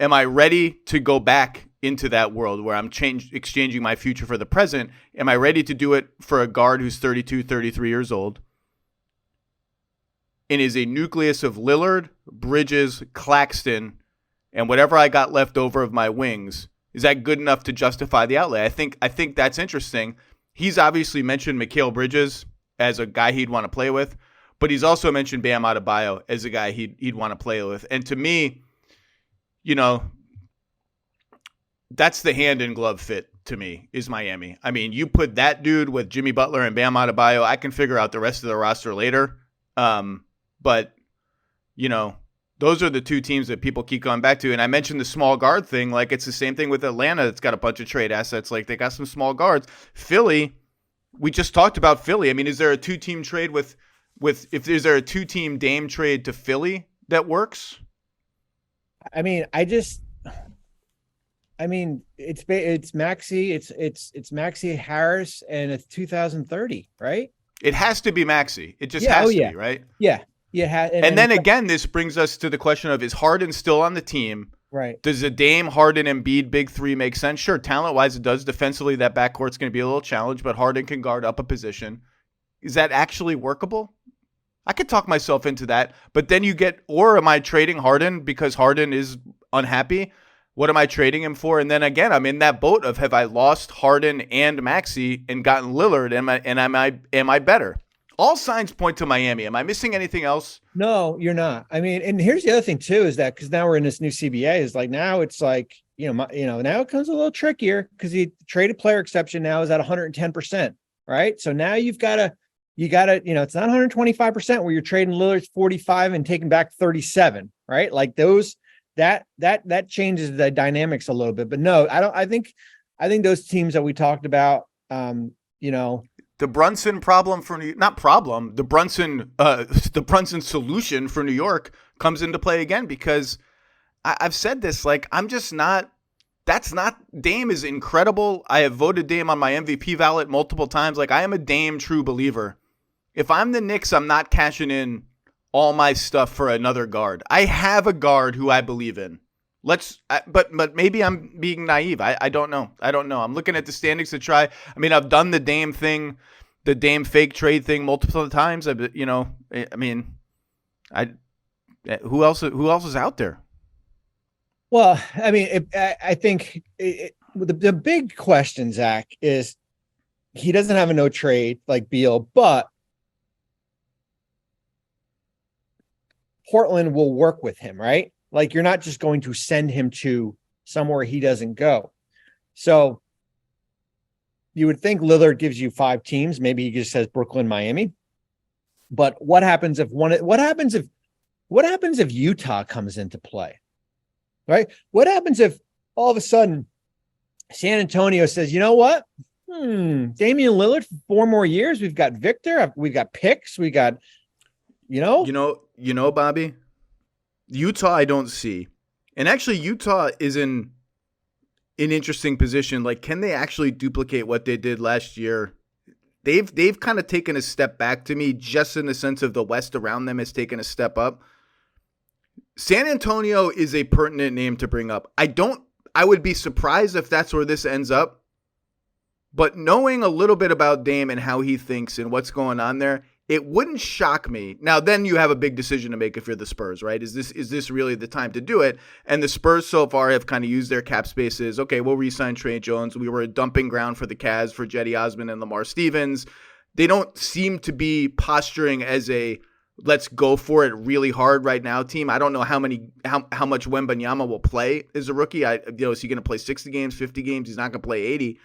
Am I ready to go back into that world where I'm exchanging my future for the present? Am I ready to do it for a guard who's 32, 33 years old and is a nucleus of Lillard, Bridges, Claxton, and whatever I got left over of my wings? Is that good enough to justify the outlay? I think that's interesting. He's obviously mentioned Mikal Bridges as a guy he'd want to play with, but he's also mentioned Bam Adebayo as a guy he'd want to play with. And to me, you know, that's the hand in glove fit to me is Miami. I mean, you put that dude with Jimmy Butler and Bam Adebayo, I can figure out the rest of the roster later. But, you know, those are the 2 teams that people keep going back to. And I mentioned the small guard thing. Like, it's the same thing with Atlanta. It's got a bunch of trade assets. Like, they got some small guards. Philly, we just talked about Philly. I mean, is there a 2-team trade is there a 2-team Dame trade to Philly that works? I mean, it's Maxey, it's Maxey Harris, and it's 2030, right? It has to be Maxey. It just has to be, right? Yeah. Yeah. And then again, this brings us to the question of, is Harden still on the team? Right. Does the Dame, Harden, Embiid big 3 make sense? Sure, talent-wise it does. Defensively, that backcourt's going to be a little challenge, but Harden can guard up a position. Is that actually workable? I could talk myself into that, but then or am I trading Harden because Harden is unhappy? What am I trading him for? And then again, I'm in that boat of, have I lost Harden and Maxey and gotten Lillard? Am I better? All signs point to Miami. Am I missing anything else? No, you're not. I mean, and here's the other thing too, is that because now we're in this new CBA, is like now it's like, now it comes a little trickier because the traded player exception now is at 110%, right? So now you got to, it's not 125% where you're trading Lillard's 45 and taking back 37, right? Like that changes the dynamics a little bit. But no, I think those teams that we talked about, the Brunson problem the Brunson solution for New York comes into play again, because I've said this, like, Dame is incredible. I have voted Dame on my MVP ballot multiple times. Like, I am a Dame true believer. If I'm the Knicks, I'm not cashing in all my stuff for another guard. I have a guard who I believe in. But maybe I'm being naive. I don't know. I'm looking at the standings to try. I mean, I've done the Dame thing, the Dame fake trade thing multiple times. Who else is out there? Well, I mean, I think the big question, Zach, is he doesn't have a no trade like Beal, but Portland will work with him, right? Like, you're not just going to send him to somewhere he doesn't go. So you would think Lillard gives you 5 teams. Maybe he just says Brooklyn, Miami. But what happens if Utah comes into play? Right? What happens if all of a sudden San Antonio says, you know what? Damian Lillard for 4 more years. We've got Victor. We've got picks. We got, Bobby, Utah, I don't see. And actually, Utah is in an interesting position. Like, can they actually duplicate what they did last year? They've kind of taken a step back to me, just in the sense of the West around them has taken a step up. San Antonio is a pertinent name to bring up. I would be surprised if that's where this ends up. But knowing a little bit about Dame and how he thinks and what's going on there, it wouldn't shock me. Now, then you have a big decision to make if you're the Spurs, right? Is this really the time to do it? And the Spurs so far have kind of used their cap spaces. Okay, we'll re-sign Trey Jones. We were a dumping ground for the Cavs for Jetty Osman and Lamar Stevens. They don't seem to be posturing as a let's go for it really hard right now team. I don't know how much Wembanyama will play as a rookie. Is he going to play 60 games, 50 games? He's not going to play 80.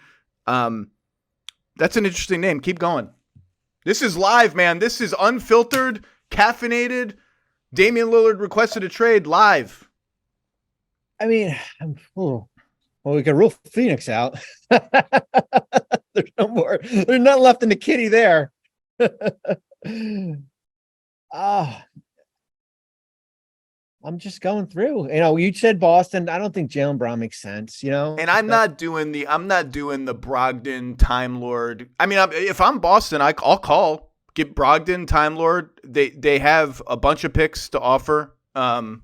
That's an interesting name. Keep going. This is live, man. This is unfiltered, caffeinated. Damian Lillard requested a trade live. I mean, well, we can rule Phoenix out. There's no more. There's nothing left in the kitty there. I'm just going through. You said Boston. I don't think Jaylen Brown makes sense. And I'm not doing the Brogdon Time Lord. I mean, if I'm Boston, I'll call. Get Brogdon Time Lord. They have a bunch of picks to offer. And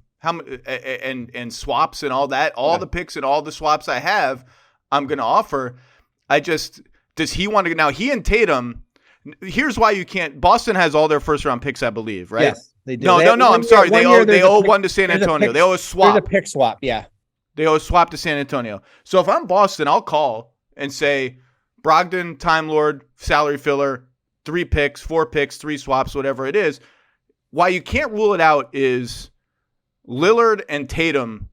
swaps and all that. All the picks and all the swaps I have, I'm going to offer. Does he want to? Now he and Tatum. Here's why you can't. Boston has all their first round picks, I believe, right? Yes. They do. No, I'm sorry. They owe one to San Antonio. They owe a swap. There's a pick swap, yeah. They owe a swap to San Antonio. So if I'm Boston, I'll call and say, Brogdon, Time Lord, salary filler, 3 picks, 4 picks, 3 swaps, whatever it is. Why you can't rule it out is Lillard and Tatum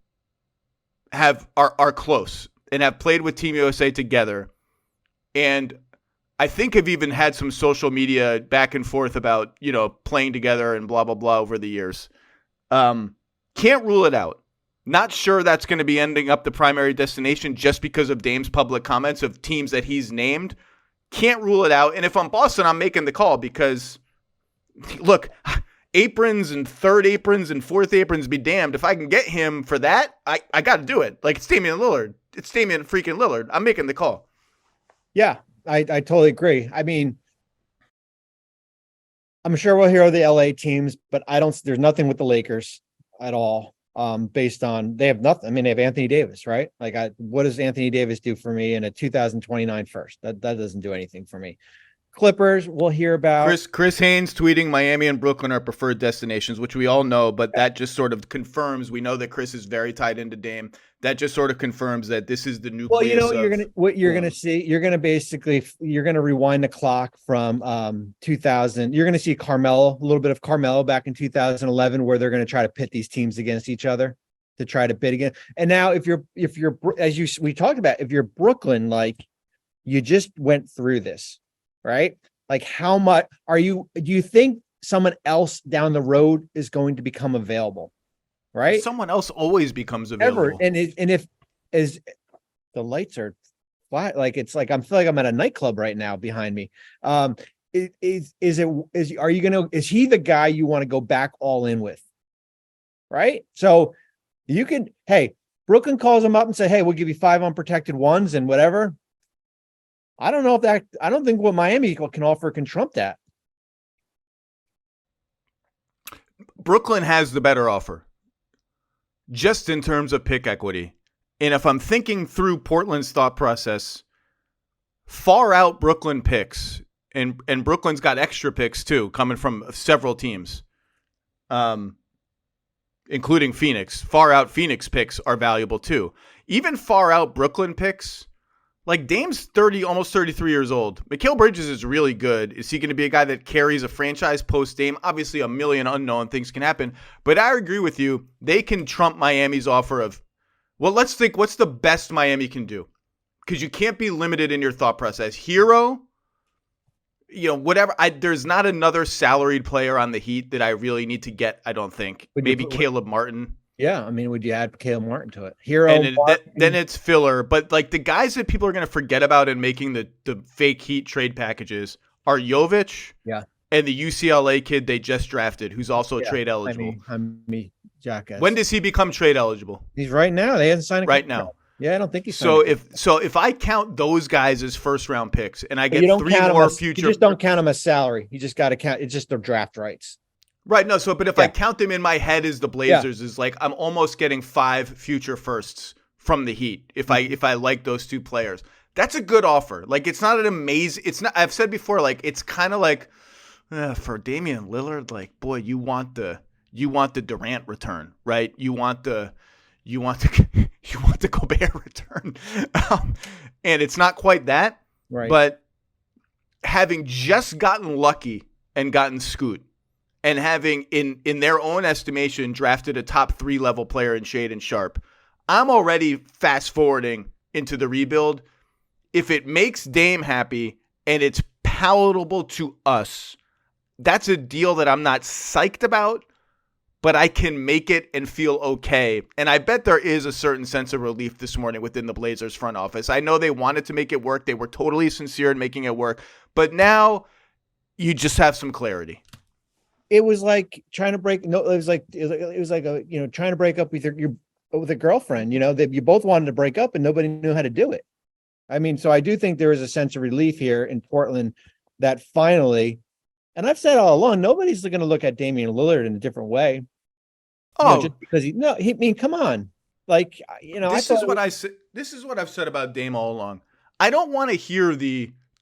are close and have played with Team USA together. And I think have even had some social media back and forth about, playing together and blah, blah, blah over the years. Can't rule it out. Not sure that's going to be ending up the primary destination just because of Dame's public comments of teams that he's named. Can't rule it out. And if I'm Boston, I'm making the call because, look, aprons and third aprons and fourth aprons be damned. If I can get him for that, I got to do it. Like, it's Damian Lillard. It's Damian freaking Lillard. I'm making the call. Yeah. I totally agree. I mean, I'm sure we'll hear of the LA teams, but there's nothing with the Lakers at all. Based on, they have nothing. I mean, they have Anthony Davis, right? Like, what does Anthony Davis do for me in a 2029 first? That doesn't do anything for me. Clippers, we'll hear about. Chris Haynes tweeting Miami and Brooklyn are preferred destinations, which we all know, but that just sort of confirms. We know that Chris is very tied into Dame. That just sort of confirms that this is the nucleus. Well, you're gonna see. You're gonna rewind the clock from 2000. You're gonna see Carmelo, a little bit of Carmelo back in 2011, where they're gonna try to pit these teams against each other to try to bid again. And now, if you're we talked about, if you're Brooklyn, like, you just went through this. Right? Like, how much do you think someone else down the road is going to become available? Right? Someone else always becomes available. And if the lights are flat, like, it's like, I feel like I'm at a nightclub right now behind me. Is he the guy you want to go back all in with? Right? So Brooklyn calls him up and say, hey, we'll give you 5 unprotected ones and whatever. I don't think what Miami can offer can trump that. Brooklyn has the better offer, just in terms of pick equity. And if I'm thinking through Portland's thought process, far out Brooklyn picks, and Brooklyn's got extra picks too, coming from several teams, including Phoenix. Far out Phoenix picks are valuable too. Even far out Brooklyn picks. Like, Dame's almost 33 years old. Mikal Bridges is really good. Is he going to be a guy that carries a franchise post-Dame? Obviously, a million unknown things can happen. But I agree with you. They can trump Miami's offer of, well, let's think, what's the best Miami can do? Because you can't be limited in your thought process. Hero, whatever. There's not another salaried player on the Heat that I really need to get, I don't think. Maybe Caleb Martin. Yeah, I mean, would you add Caleb Martin to it? Hero, and then it's filler. But, like, the guys that people are going to forget about in making the fake Heat trade packages are Jovic, and the UCLA kid they just drafted, who's also trade eligible. Jackass. When does he become trade eligible? He's right now. They haven't signed a right now. Yeah, I don't think he's so. If I count those guys as first round picks, and I get 3 more future, you just don't count them as salary. You just got to count. It's just their draft rights. Right, no, but if I count them in my head as the Blazers, is like I'm almost getting 5 future firsts from the Heat if I like those 2 players. That's a good offer. Like, it's not an amazing. It's not. I've said before, like, it's kind of like For Damian Lillard, like, boy, you want the Durant return, right? You want the you want the Gobert return, and it's not quite that, Right. but having just gotten lucky and gotten Scoot, and having in their own estimation drafted a top 3 level player in Shaedon Sharpe, I'm already fast forwarding into the rebuild. If it makes Dame happy and it's palatable to us, that's a deal that I'm not psyched about, but I can make it and feel okay. And I bet there is a certain sense of relief this morning within the Blazers front office. I know they wanted to make it work. They were totally sincere in making it work. But now you just have some clarity. It was like trying to break. No, it was like a, trying to break up with with a girlfriend. That you both wanted to break up and nobody knew how to do it. I mean, so I do think there is a sense of relief here in Portland that finally, and I've said all along, nobody's going to look at Damian Lillard in a different way. Just because come on. Like, this is what I said. This is what I've said about Dame all along. I don't want to hear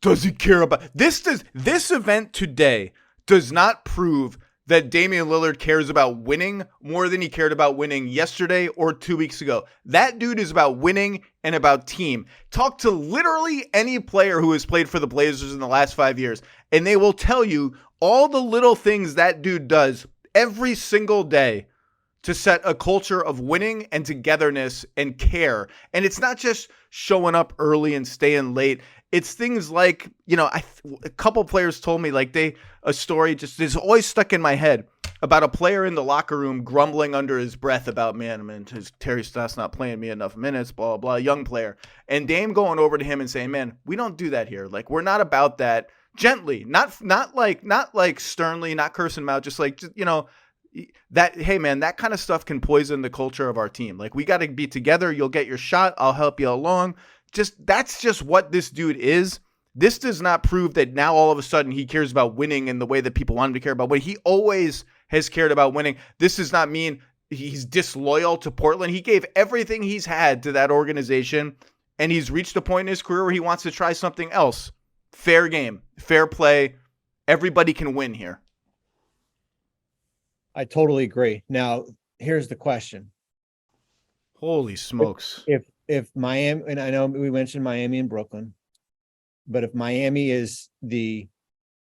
does he care about this event today does not prove that Damian Lillard cares about winning more than he cared about winning yesterday or 2 weeks ago. That dude is about winning and about team. Talk to literally any player who has played for the Blazers in the last 5 years, and they will tell you all the little things that dude does every single day to set a culture of winning and togetherness and care. And it's not just showing up early and staying late. It's things like, a couple players told me a story just is always stuck in my head about a player in the locker room grumbling under his breath about, man, Terry Stotts not playing me enough minutes, blah, blah, young player. And Dame going over to him and saying, man, we don't do that here. Like, we're not about that. Gently, not like sternly, not cursing him out, just that, hey man, that kind of stuff can poison the culture of our team. Like, we got to be together. You'll get your shot. I'll help you along. That's just what this dude is. This does not prove that now all of a sudden he cares about winning in the way that people want him to care about winning. He always has cared about winning. This does not mean he's disloyal to Portland. He gave everything he's had to that organization, and he's reached a point in his career where he wants to try something else. Fair game, fair play. Everybody can win here. I totally agree. Now, here's the question. Holy smokes. If Miami, and I know we mentioned Miami and Brooklyn, but if Miami is the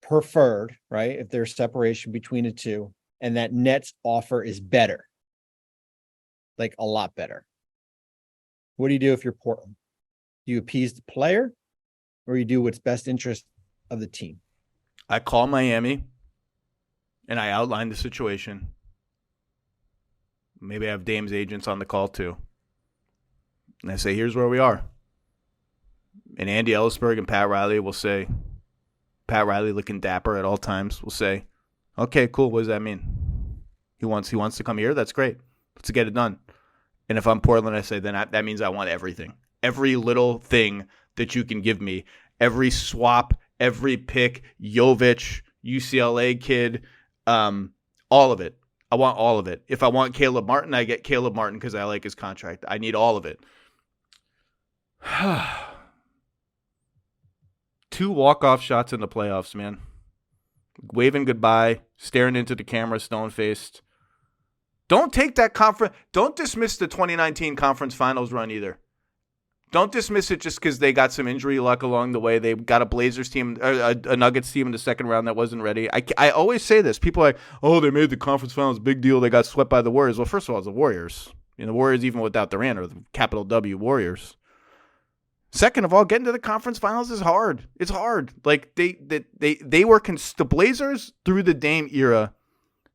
preferred, right? If there's separation between the two and that Nets offer is better, like a lot better, what do you do if you're Portland? Do you appease the player or you do what's best interest of the team? I call Miami and I outline the situation. Maybe I have Dame's agents on the call too. And I say, here's where we are. And Andy Ellisberg and Pat Riley will say, Pat Riley looking dapper at all times, will say, okay, cool. What does that mean? He wants to come here. That's great. Let's get it done. And if I'm Portland, I say, then that means I want everything. Every little thing that you can give me. Every swap, every pick, Jovic, UCLA kid, all of it. I want all of it. If I want Caleb Martin, I get Caleb Martin because I like his contract. I need all of it. 2 walk-off shots in the playoffs, man. Waving goodbye, staring into the camera, stone-faced. Don't take that conference. Don't dismiss the 2019 conference finals run either. Don't dismiss it just because they got some injury luck along the way. They got a Blazers team, or a Nuggets team in the second round that wasn't ready. I always say this. People are like, oh, they made the conference finals, big deal. They got swept by the Warriors. Well, first of all, it's the Warriors. The Warriors, even without Durant, are the capital W Warriors. Second of all, getting to the conference finals is hard. It's hard. Like they were the Blazers through the Dame era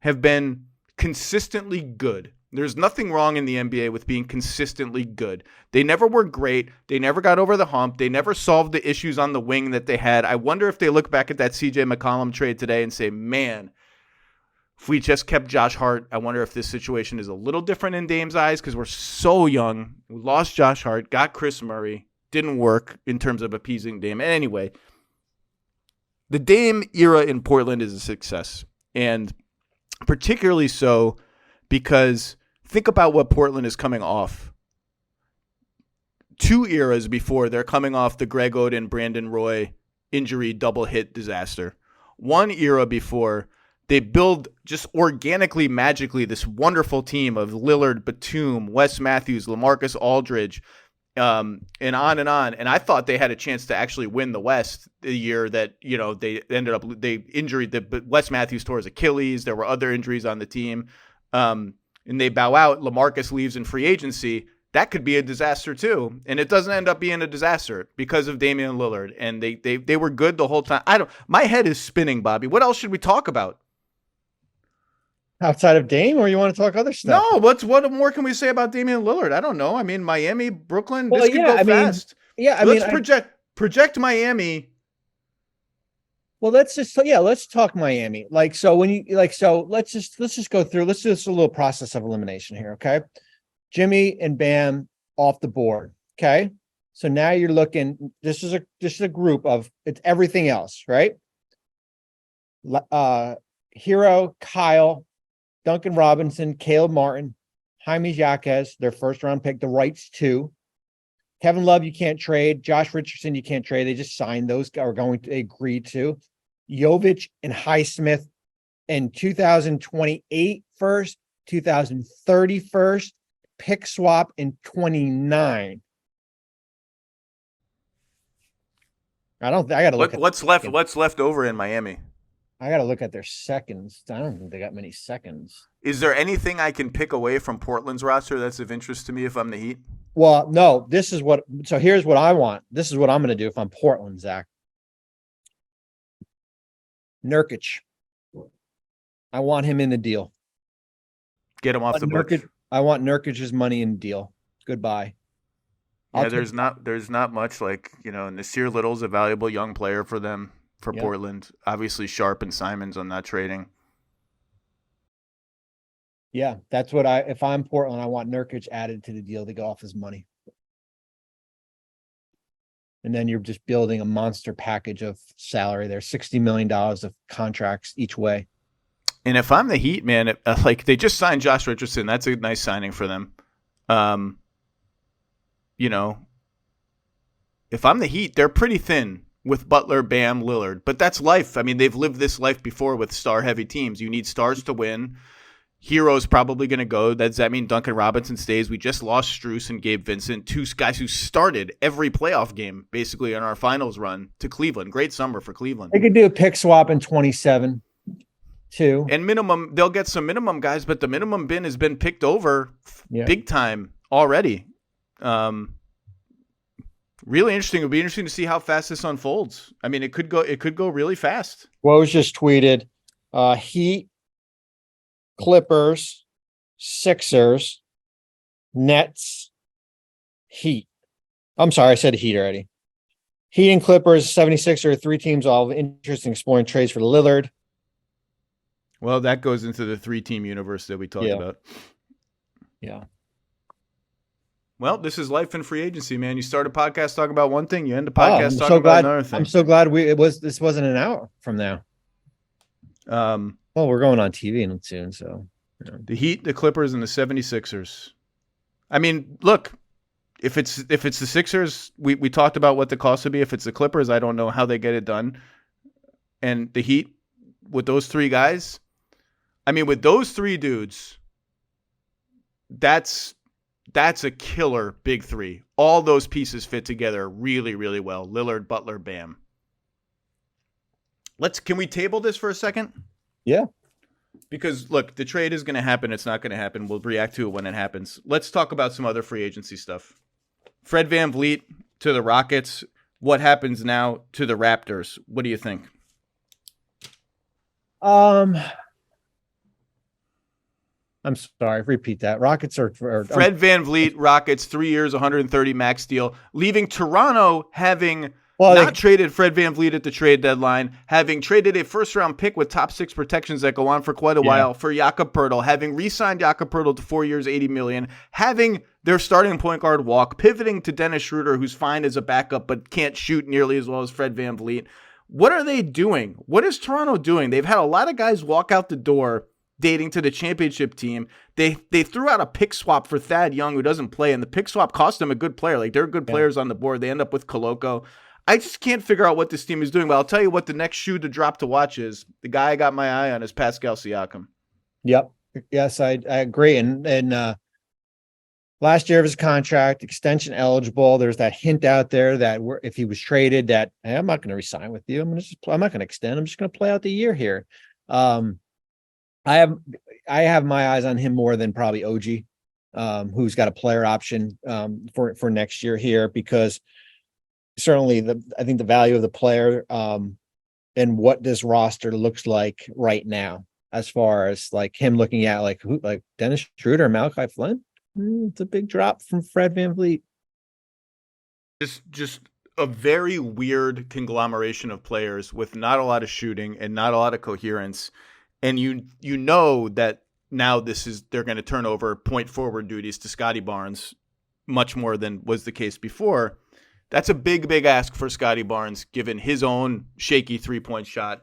have been consistently good. There's nothing wrong in the NBA with being consistently good. They never were great. They never got over the hump. They never solved the issues on the wing that they had. I wonder if they look back at that CJ McCollum trade today and say, man, if we just kept Josh Hart, I wonder if this situation is a little different in Dame's eyes because we're so young. We lost Josh Hart, got Chris Murray. Didn't work in terms of appeasing Dame. Anyway, the Dame era in Portland is a success. And particularly so because think about what Portland is coming off. 2 eras before they're coming off the Greg Oden, Brandon Roy injury double hit disaster. one era before, they build just organically, magically this wonderful team of Lillard, Batum, Wes Matthews, LaMarcus Aldridge, and on and on. And I thought they had a chance to actually win the West the year that, they injured Wes Matthews tore his Achilles. There were other injuries on the team. And they bow out. LaMarcus leaves in free agency. That could be a disaster too. And it doesn't end up being a disaster because of Damian Lillard. And they were good the whole time. My head is spinning, Bobby. What else should we talk about? Outside of Dame, or you want to talk other stuff? No, what more can we say about Damian Lillard? I don't know. I mean, Miami, Brooklyn, this could go fast. Let's project Miami. Well, let's talk Miami. Let's just go through. Let's do this a little process of elimination here, okay? Jimmy and Bam off the board, okay? So now you're looking. This is a group of it's everything else, right? Hero, Kyle, Duncan Robinson, Caleb Martin, Jaime Jaquez, their first round pick, the rights to. Kevin Love, you can't trade. Josh Richardson, you can't trade. They just signed those, are going to agree to. Jovic and Highsmith in 2028 first, 2030 first, pick swap in 29. I gotta look at what's left over in Miami. I got to look at their seconds. I don't think they got many seconds. Is there anything I can pick away from Portland's roster that's of interest to me if I'm the Heat? Well, no, so here's what I want. This is what I'm going to do if I'm Portland, Zach. Nurkic. I want him in the deal. Get him off the books. I want Nurkic's money in the deal. Goodbye. Yeah, there's not much Nasir Little's a valuable young player for them. For Portland, obviously Sharp and Simons on that trading. Yeah, that's what if I'm Portland, I want Nurkic added to the deal to go off his money. And then you're just building a monster package of salary there, $60 million of contracts each way. And if I'm the Heat, man, they just signed Josh Richardson. That's a nice signing for them. If I'm the Heat, they're pretty thin with Butler, Bam, Lillard. But that's life. I mean, they've lived this life before with star-heavy teams. You need stars to win. Hero's probably going to go. Does that mean Duncan Robinson stays? We just lost Strus and Gabe Vincent, two guys who started every playoff game, basically, in our finals run to Cleveland. Great summer for Cleveland. They could do a pick swap in 27, too. And minimum, they'll get some minimum guys, but the minimum bin has been picked over big time already. Really interesting. It'll be interesting to see how fast this unfolds. I mean, it could go really fast. Woj just tweeted, Heat, Clippers, Sixers, Nets, Heat. I'm sorry, I said Heat already. Heat and Clippers, 76 are three teams all of interest in exploring trades for Lillard. Well, that goes into the three-team universe that we talked about. Yeah. Well, this is life in free agency, man. You start a podcast talking about one thing, you end a podcast talking about another thing. I'm so glad this wasn't an hour from now. Well, we're going on TV soon, so the Heat, the Clippers, and the 76ers. I mean, look, if it's the Sixers, we talked about what the cost would be. If it's the Clippers, I don't know how they get it done. And the Heat, with those three guys, I mean, with those three dudes, that's a killer big three. All those pieces fit together really, really well. Lillard, Butler, Bam. Can we table this for a second? Yeah. Because, look, the trade is going to happen. It's not going to happen. We'll react to it when it happens. Let's talk about some other free agency stuff. Fred VanVleet to the Rockets. What happens now to the Raptors? What do you think? I'm sorry, repeat that. Rockets are Fred VanVleet, Rockets, 3 years, 130 max deal, leaving Toronto having traded Fred VanVleet at the trade deadline, having traded a first-round pick with top 6 protections that go on for quite a while for Jakob Poeltl, having re-signed Jakob Poeltl to 4 years, $80 million, having their starting point guard walk, pivoting to Dennis Schroeder, who's fine as a backup but can't shoot nearly as well as Fred VanVleet. What are they doing? What is Toronto doing? They've had a lot of guys walk out the door dating to the championship team. They threw out a pick swap for Thad Young, who doesn't play, and the pick swap cost them a good player. Like, there are good players on the board. They end up with Koloko. I just can't figure out what this team is doing. But I'll tell you what the next shoe to drop to watch is. The guy I got my eye on is Pascal Siakam. Yep. Yes, I agree. And last year of his contract, extension eligible. There's that hint out there that if he was traded, that hey, I'm not going to resign with you. I'm not going to extend. I'm just going to play out the year here. I have my eyes on him more than probably OG, who's got a player option for next year here, because certainly I think the value of the player and what this roster looks like right now, as far as like him looking at like Dennis Schroeder, Malachi Flynn. It's a big drop from Fred VanVleet. Just a very weird conglomeration of players with not a lot of shooting and not a lot of coherence. And you know that now they're going to turn over point forward duties to Scotty Barnes much more than was the case before. That's a big, big ask for Scotty Barnes, given his own shaky 3-point shot.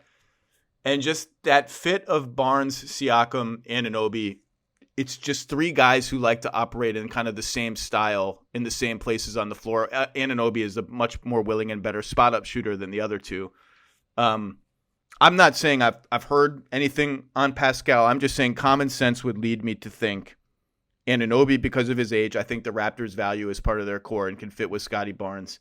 And just that fit of Barnes, Siakam, Anunoby, it's just three guys who like to operate in kind of the same style in the same places on the floor. Anunoby is a much more willing and better spot-up shooter than the other two. I'm not saying I've heard anything on Pascal. I'm just saying common sense would lead me to think Anunoby, because of his age, I think the Raptors value as part of their core and can fit with Scotty Barnes.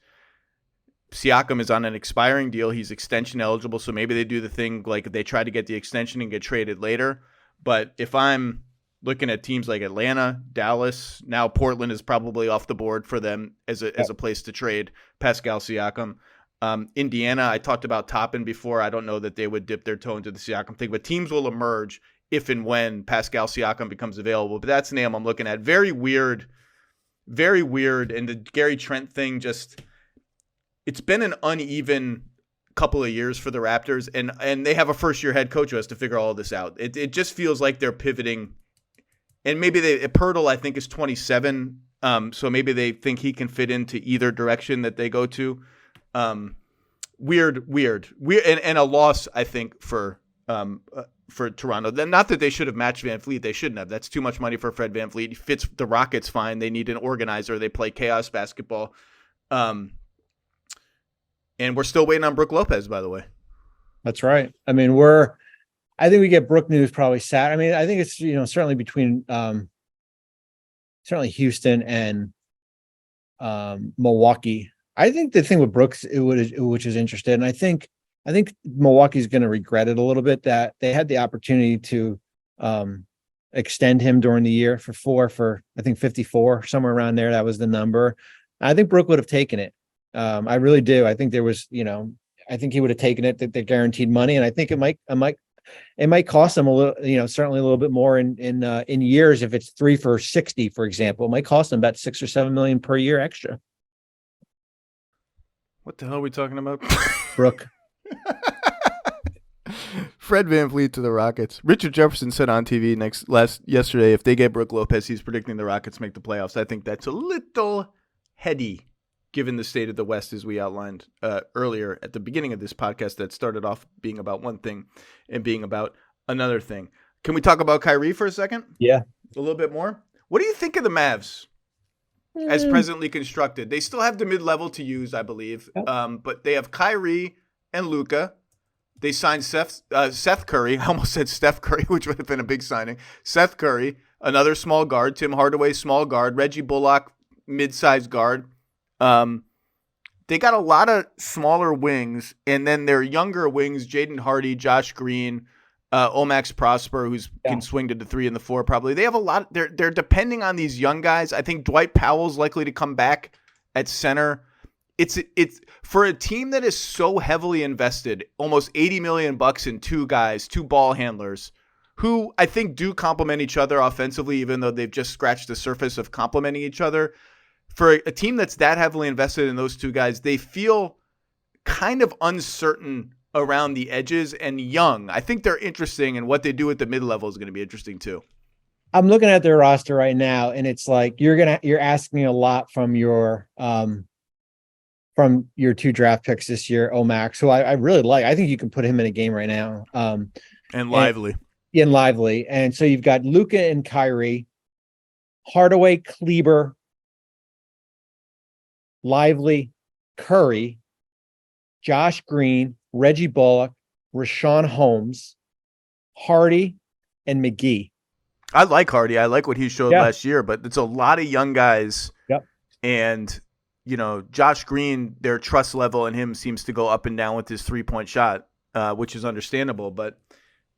Siakam is on an expiring deal. He's extension eligible, so maybe they do the thing like they try to get the extension and get traded later. But if I'm looking at teams like Atlanta, Dallas, now Portland is probably off the board for them as a place to trade Pascal Siakam. Indiana, I talked about Toppin before. I don't know that they would dip their toe into the Siakam thing, but teams will emerge if and when Pascal Siakam becomes available. But that's the name I'm looking at. Very weird. Very weird. And the Gary Trent thing, it's been an uneven couple of years for the Raptors, and they have a first-year head coach who has to figure all this out. It just feels like they're pivoting. And maybe Pirtle, I think, is 27, so maybe they think he can fit into either direction that they go to. Weird, and a loss, I think, for Toronto. Then, not that they should have matched VanVleet, they shouldn't have. That's too much money for Fred VanVleet. He fits the Rockets fine. They need an organizer. They play chaos basketball. And we're still waiting on Brook Lopez, by the way. That's right. I mean, I think we get Brook news probably Saturday. I mean, I think it's, certainly between certainly Houston and Milwaukee. I think the thing with Brooks, which is interesting, and I think Milwaukee's going to regret it a little bit that they had the opportunity to extend him during the year for I think 54, somewhere around there. That was the number. I think Brook would have taken it. I really do. I think there was, I think he would have taken it, that they guaranteed money, and I think it might cost them a little, certainly a little bit more in years. If it's 3 for $60, for example, it might cost them about $6 or $7 million per year extra. What the hell are we talking about? Brook. Fred VanVleet to the Rockets. Richard Jefferson said on TV yesterday, if they get Brook Lopez, he's predicting the Rockets make the playoffs. I think that's a little heady, given the state of the West, as we outlined earlier at the beginning of this podcast that started off being about one thing and being about another thing. Can we talk about Kyrie for a second? Yeah. A little bit more? What do you think of the Mavs as presently constructed? They still have the mid-level to use, I believe, but they have Kyrie and Luka. They signed Seth Curry. I almost said Steph Curry, which would have been a big signing. Seth Curry, another small guard. Tim Hardaway, small guard. Reggie Bullock, mid-sized guard. They got a lot of smaller wings, and then their younger wings, Jaden Hardy, Josh Green, Omax Prosper, can swing to the 3 and the 4 probably. They have a lot. They're depending on these young guys. I think Dwight Powell's likely to come back at center. It's for a team that is so heavily invested, almost $80 million in two guys, two ball handlers, who I think do complement each other offensively, even though they've just scratched the surface of complementing each other. For a team that's that heavily invested in those two guys, they feel kind of uncertain around the edges and young. I think they're interesting, and what they do at the mid-level is going to be interesting too. I'm looking at their roster right now, and it's like you're asking a lot from your 2 draft picks this year, Omax, who I really like. I think you can put him in a game right now. And Lively. And so you've got Luka and Kyrie, Hardaway, Kleber, Lively, Curry, Josh Green, Reggie Bullock, Rashawn Holmes, Hardy, and McGee. I like Hardy. I like what he showed Yeah. last year, but it's a lot of young guys. Yep. And, Josh Green, their trust level in him seems to go up and down with his 3-point shot, which is understandable. But,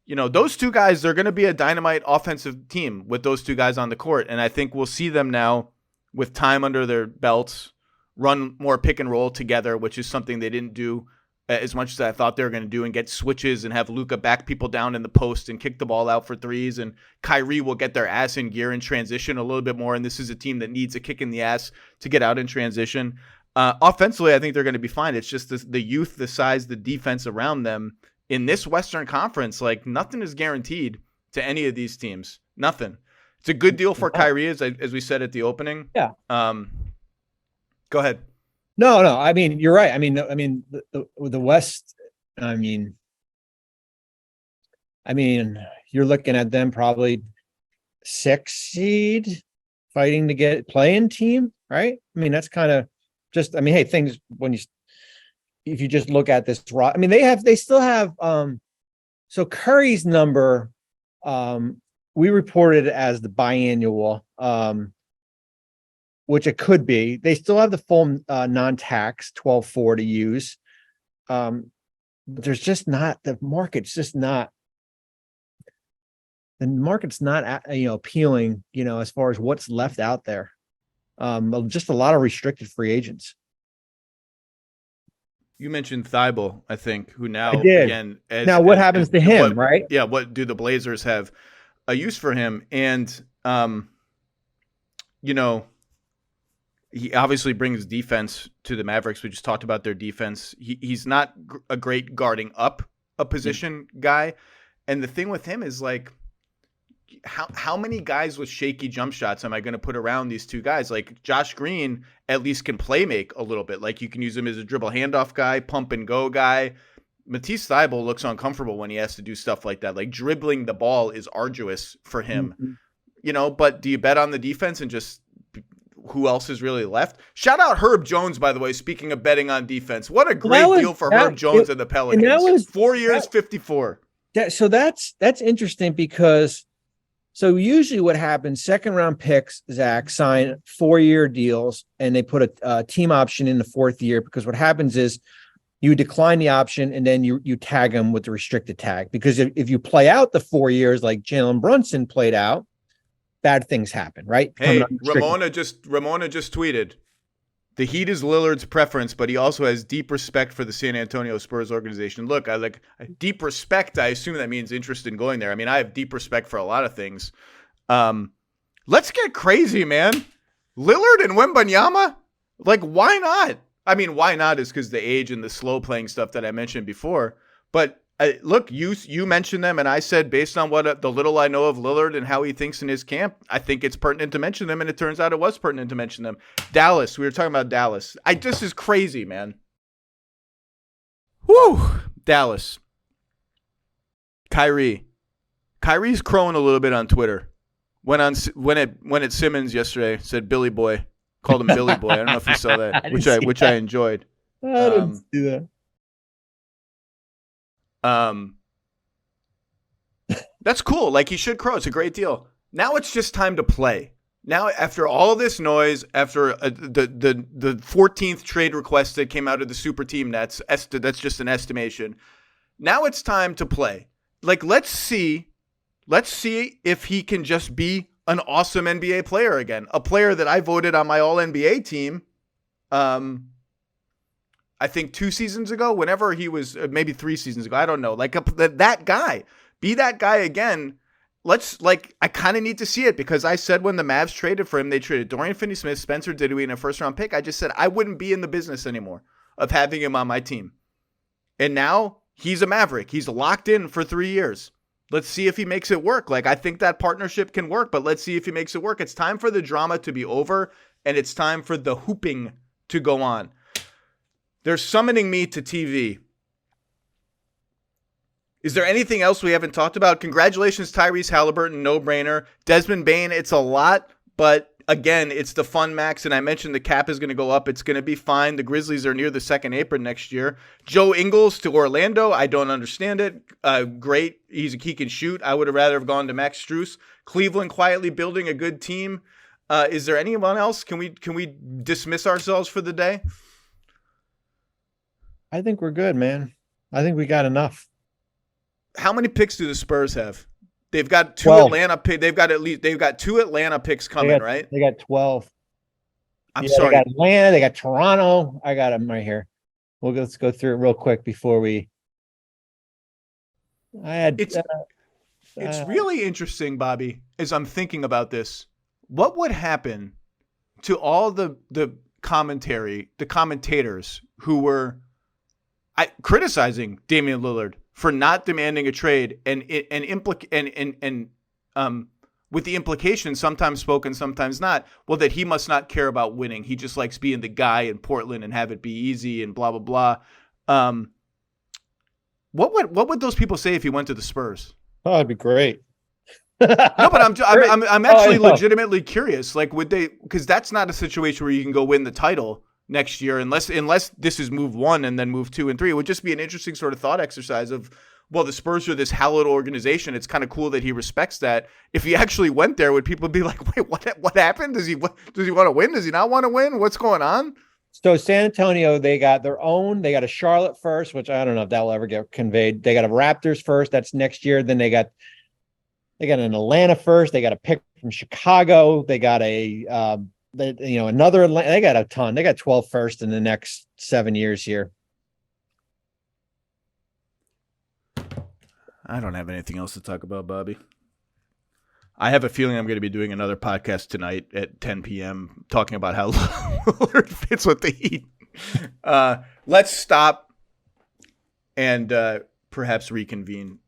those two guys, they're going to be a dynamite offensive team with those two guys on the court. And I think we'll see them now with time under their belts run more pick and roll together, which is something they didn't do as much as I thought they were going to do, and get switches and have Luka back people down in the post and kick the ball out for threes. And Kyrie will get their ass in gear in transition a little bit more. And this is a team that needs a kick in the ass to get out in transition. Offensively, I think they're going to be fine. It's just the youth, the size, the defense around them in this Western Conference. Like, nothing is guaranteed to any of these teams. Nothing. It's a good deal for Kyrie, as we said at the opening. Yeah. Go ahead. No. I mean, you're right. I mean, the West. I mean, you're looking at them probably 6 seed, fighting to get playing team, right? I mean, that's kind of just. I mean, hey, things if you just look at this, I mean, they still have. So Curry's number, we reported as the biannual. Which it could be. They still have the full non-tax 12.4 to use. But there's just not, the market's not appealing, as far as what's left out there. Just a lot of restricted free agents. You mentioned Thibault, I think, who now I did. Again. What happens to him, right? Yeah. What do the Blazers have a use for him? And, he obviously brings defense to the Mavericks. We just talked about their defense. He's not a great guarding up a position guy. And the thing with him is, like, how many guys with shaky jump shots am I going to put around these two guys? Like, Josh Green at least can play make a little bit. Like, you can use him as a dribble handoff guy, pump and go guy. Matisse Thybulle looks uncomfortable when he has to do stuff like that. Like, dribbling the ball is arduous for him, but do you bet on the defense and just who else is really left? Shout out Herb Jones, by the way, speaking of betting on defense. What a great deal for Herb Jones and the Pelicans. And that was 4 years, 54. So that's interesting because so usually what happens, second round picks, Zach, sign 4-year deals and they put a team option in the 4th year, because what happens is you decline the option and then you tag them with the restricted tag, because if you play out the 4 years like Jalen Brunson played out, bad things happen, right? Hey, Ramona just tweeted, the Heat is Lillard's preference, but he also has deep respect for the San Antonio Spurs organization. Look, I like deep respect. I assume that means interest in going there. I mean, I have deep respect for a lot of things. Let's get crazy, man. Lillard and Wembanyama? Like, why not? I mean, why not is because the age and the slow playing stuff that I mentioned before. But look, you mentioned them, and I said based on what the little I know of Lillard and how he thinks in his camp, I think it's pertinent to mention them, and it turns out it was pertinent to mention them. Dallas, we were talking about Dallas. This is crazy, man. Whew, Dallas. Kyrie's crowing a little bit on Twitter. Went at Simmons yesterday, said Billy Boy, called him Billy Boy. I don't know if you saw that, which I enjoyed. I didn't see that. That's cool. Like, he should crow. It's a great deal. Now it's just time to play. Now, after all this noise, after the 14th trade request that came out of the super team, that's just an estimation. Now it's time to play. Like, let's see if he can just be an awesome NBA player again. A player that I voted on my All-NBA team. I think 2 seasons ago, whenever he was, maybe 3 seasons ago, I don't know. Like, that guy, be that guy again. I kind of need to see it, because I said when the Mavs traded for him, they traded Dorian Finney-Smith, Spencer Dinwiddie, and a first-round pick. I just said I wouldn't be in the business anymore of having him on my team. And now he's a Maverick. He's locked in for 3 years. Let's see if he makes it work. Like, I think that partnership can work, but let's see if he makes it work. It's time for the drama to be over, and it's time for the hooping to go on. They're summoning me to TV. Is there anything else we haven't talked about? Congratulations, Tyrese Halliburton, no-brainer. Desmond Bane, it's a lot, but again, it's the fun max, and I mentioned the cap is going to go up. It's going to be fine. The Grizzlies are near the second apron next year. Joe Ingles to Orlando. I don't understand it. Great. He can shoot. I would have rather have gone to Max Strus. Cleveland quietly building a good team. Is there anyone else? Can we dismiss ourselves for the day? I think we're good, man. I think we got enough. How many picks do the Spurs have? They've got 12. They've got 2 Atlanta picks coming, right? They got 12. I'm sorry. They got Atlanta, they got Toronto. I got them right here. Let's go through it real quick before we. It's really interesting, Bobby, as I'm thinking about this. What would happen to all the commentators who were criticizing Damian Lillard for not demanding a trade and with the implication, sometimes spoken, sometimes not, well, that he must not care about winning. He just likes being the guy in Portland and have it be easy and blah, blah, blah. What would those people say if he went to the Spurs? Oh, it'd be great. No, but I'm actually legitimately curious. Like, would they? Because that's not a situation where you can go win the title next year, unless this is move 1 and then move 2 and 3. It would just be an interesting sort of thought exercise of, well, the Spurs are this hallowed organization. It's kind of cool that he respects that. If he actually went there, would people be like, wait, what happened? Does he want to win? Does he not want to win? What's going on? So San Antonio, they got their own. They got a Charlotte first, which I don't know if that will ever get conveyed. They got a Raptors first. That's next year. Then they got an Atlanta first. They got a pick from Chicago. They got another. They got a ton. They got 12 first in the next 7 years here. I don't have anything else to talk about, Bobby. I have a feeling I'm going to be doing another podcast tonight at 10 p.m. talking about how Lillard fits with the Heat. Let's stop and perhaps reconvene.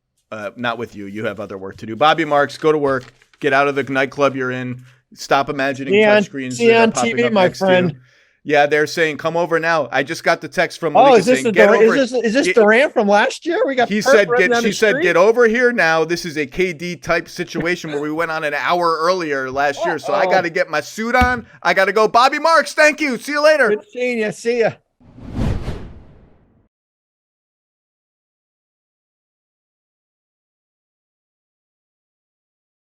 Not with you. You have other work to do. Bobby Marks, go to work. Get out of the nightclub you're in. Stop imagining touchscreens. See on TV, my friend. Yeah, they're saying, come over now. I just got the text from Malika is this Durant from last year? She said, get over here now. This is a KD type situation where we went on an hour earlier last year. So I got to get my suit on. I got to go. Bobby Marks, thank you. See you later. Good seeing you. See ya.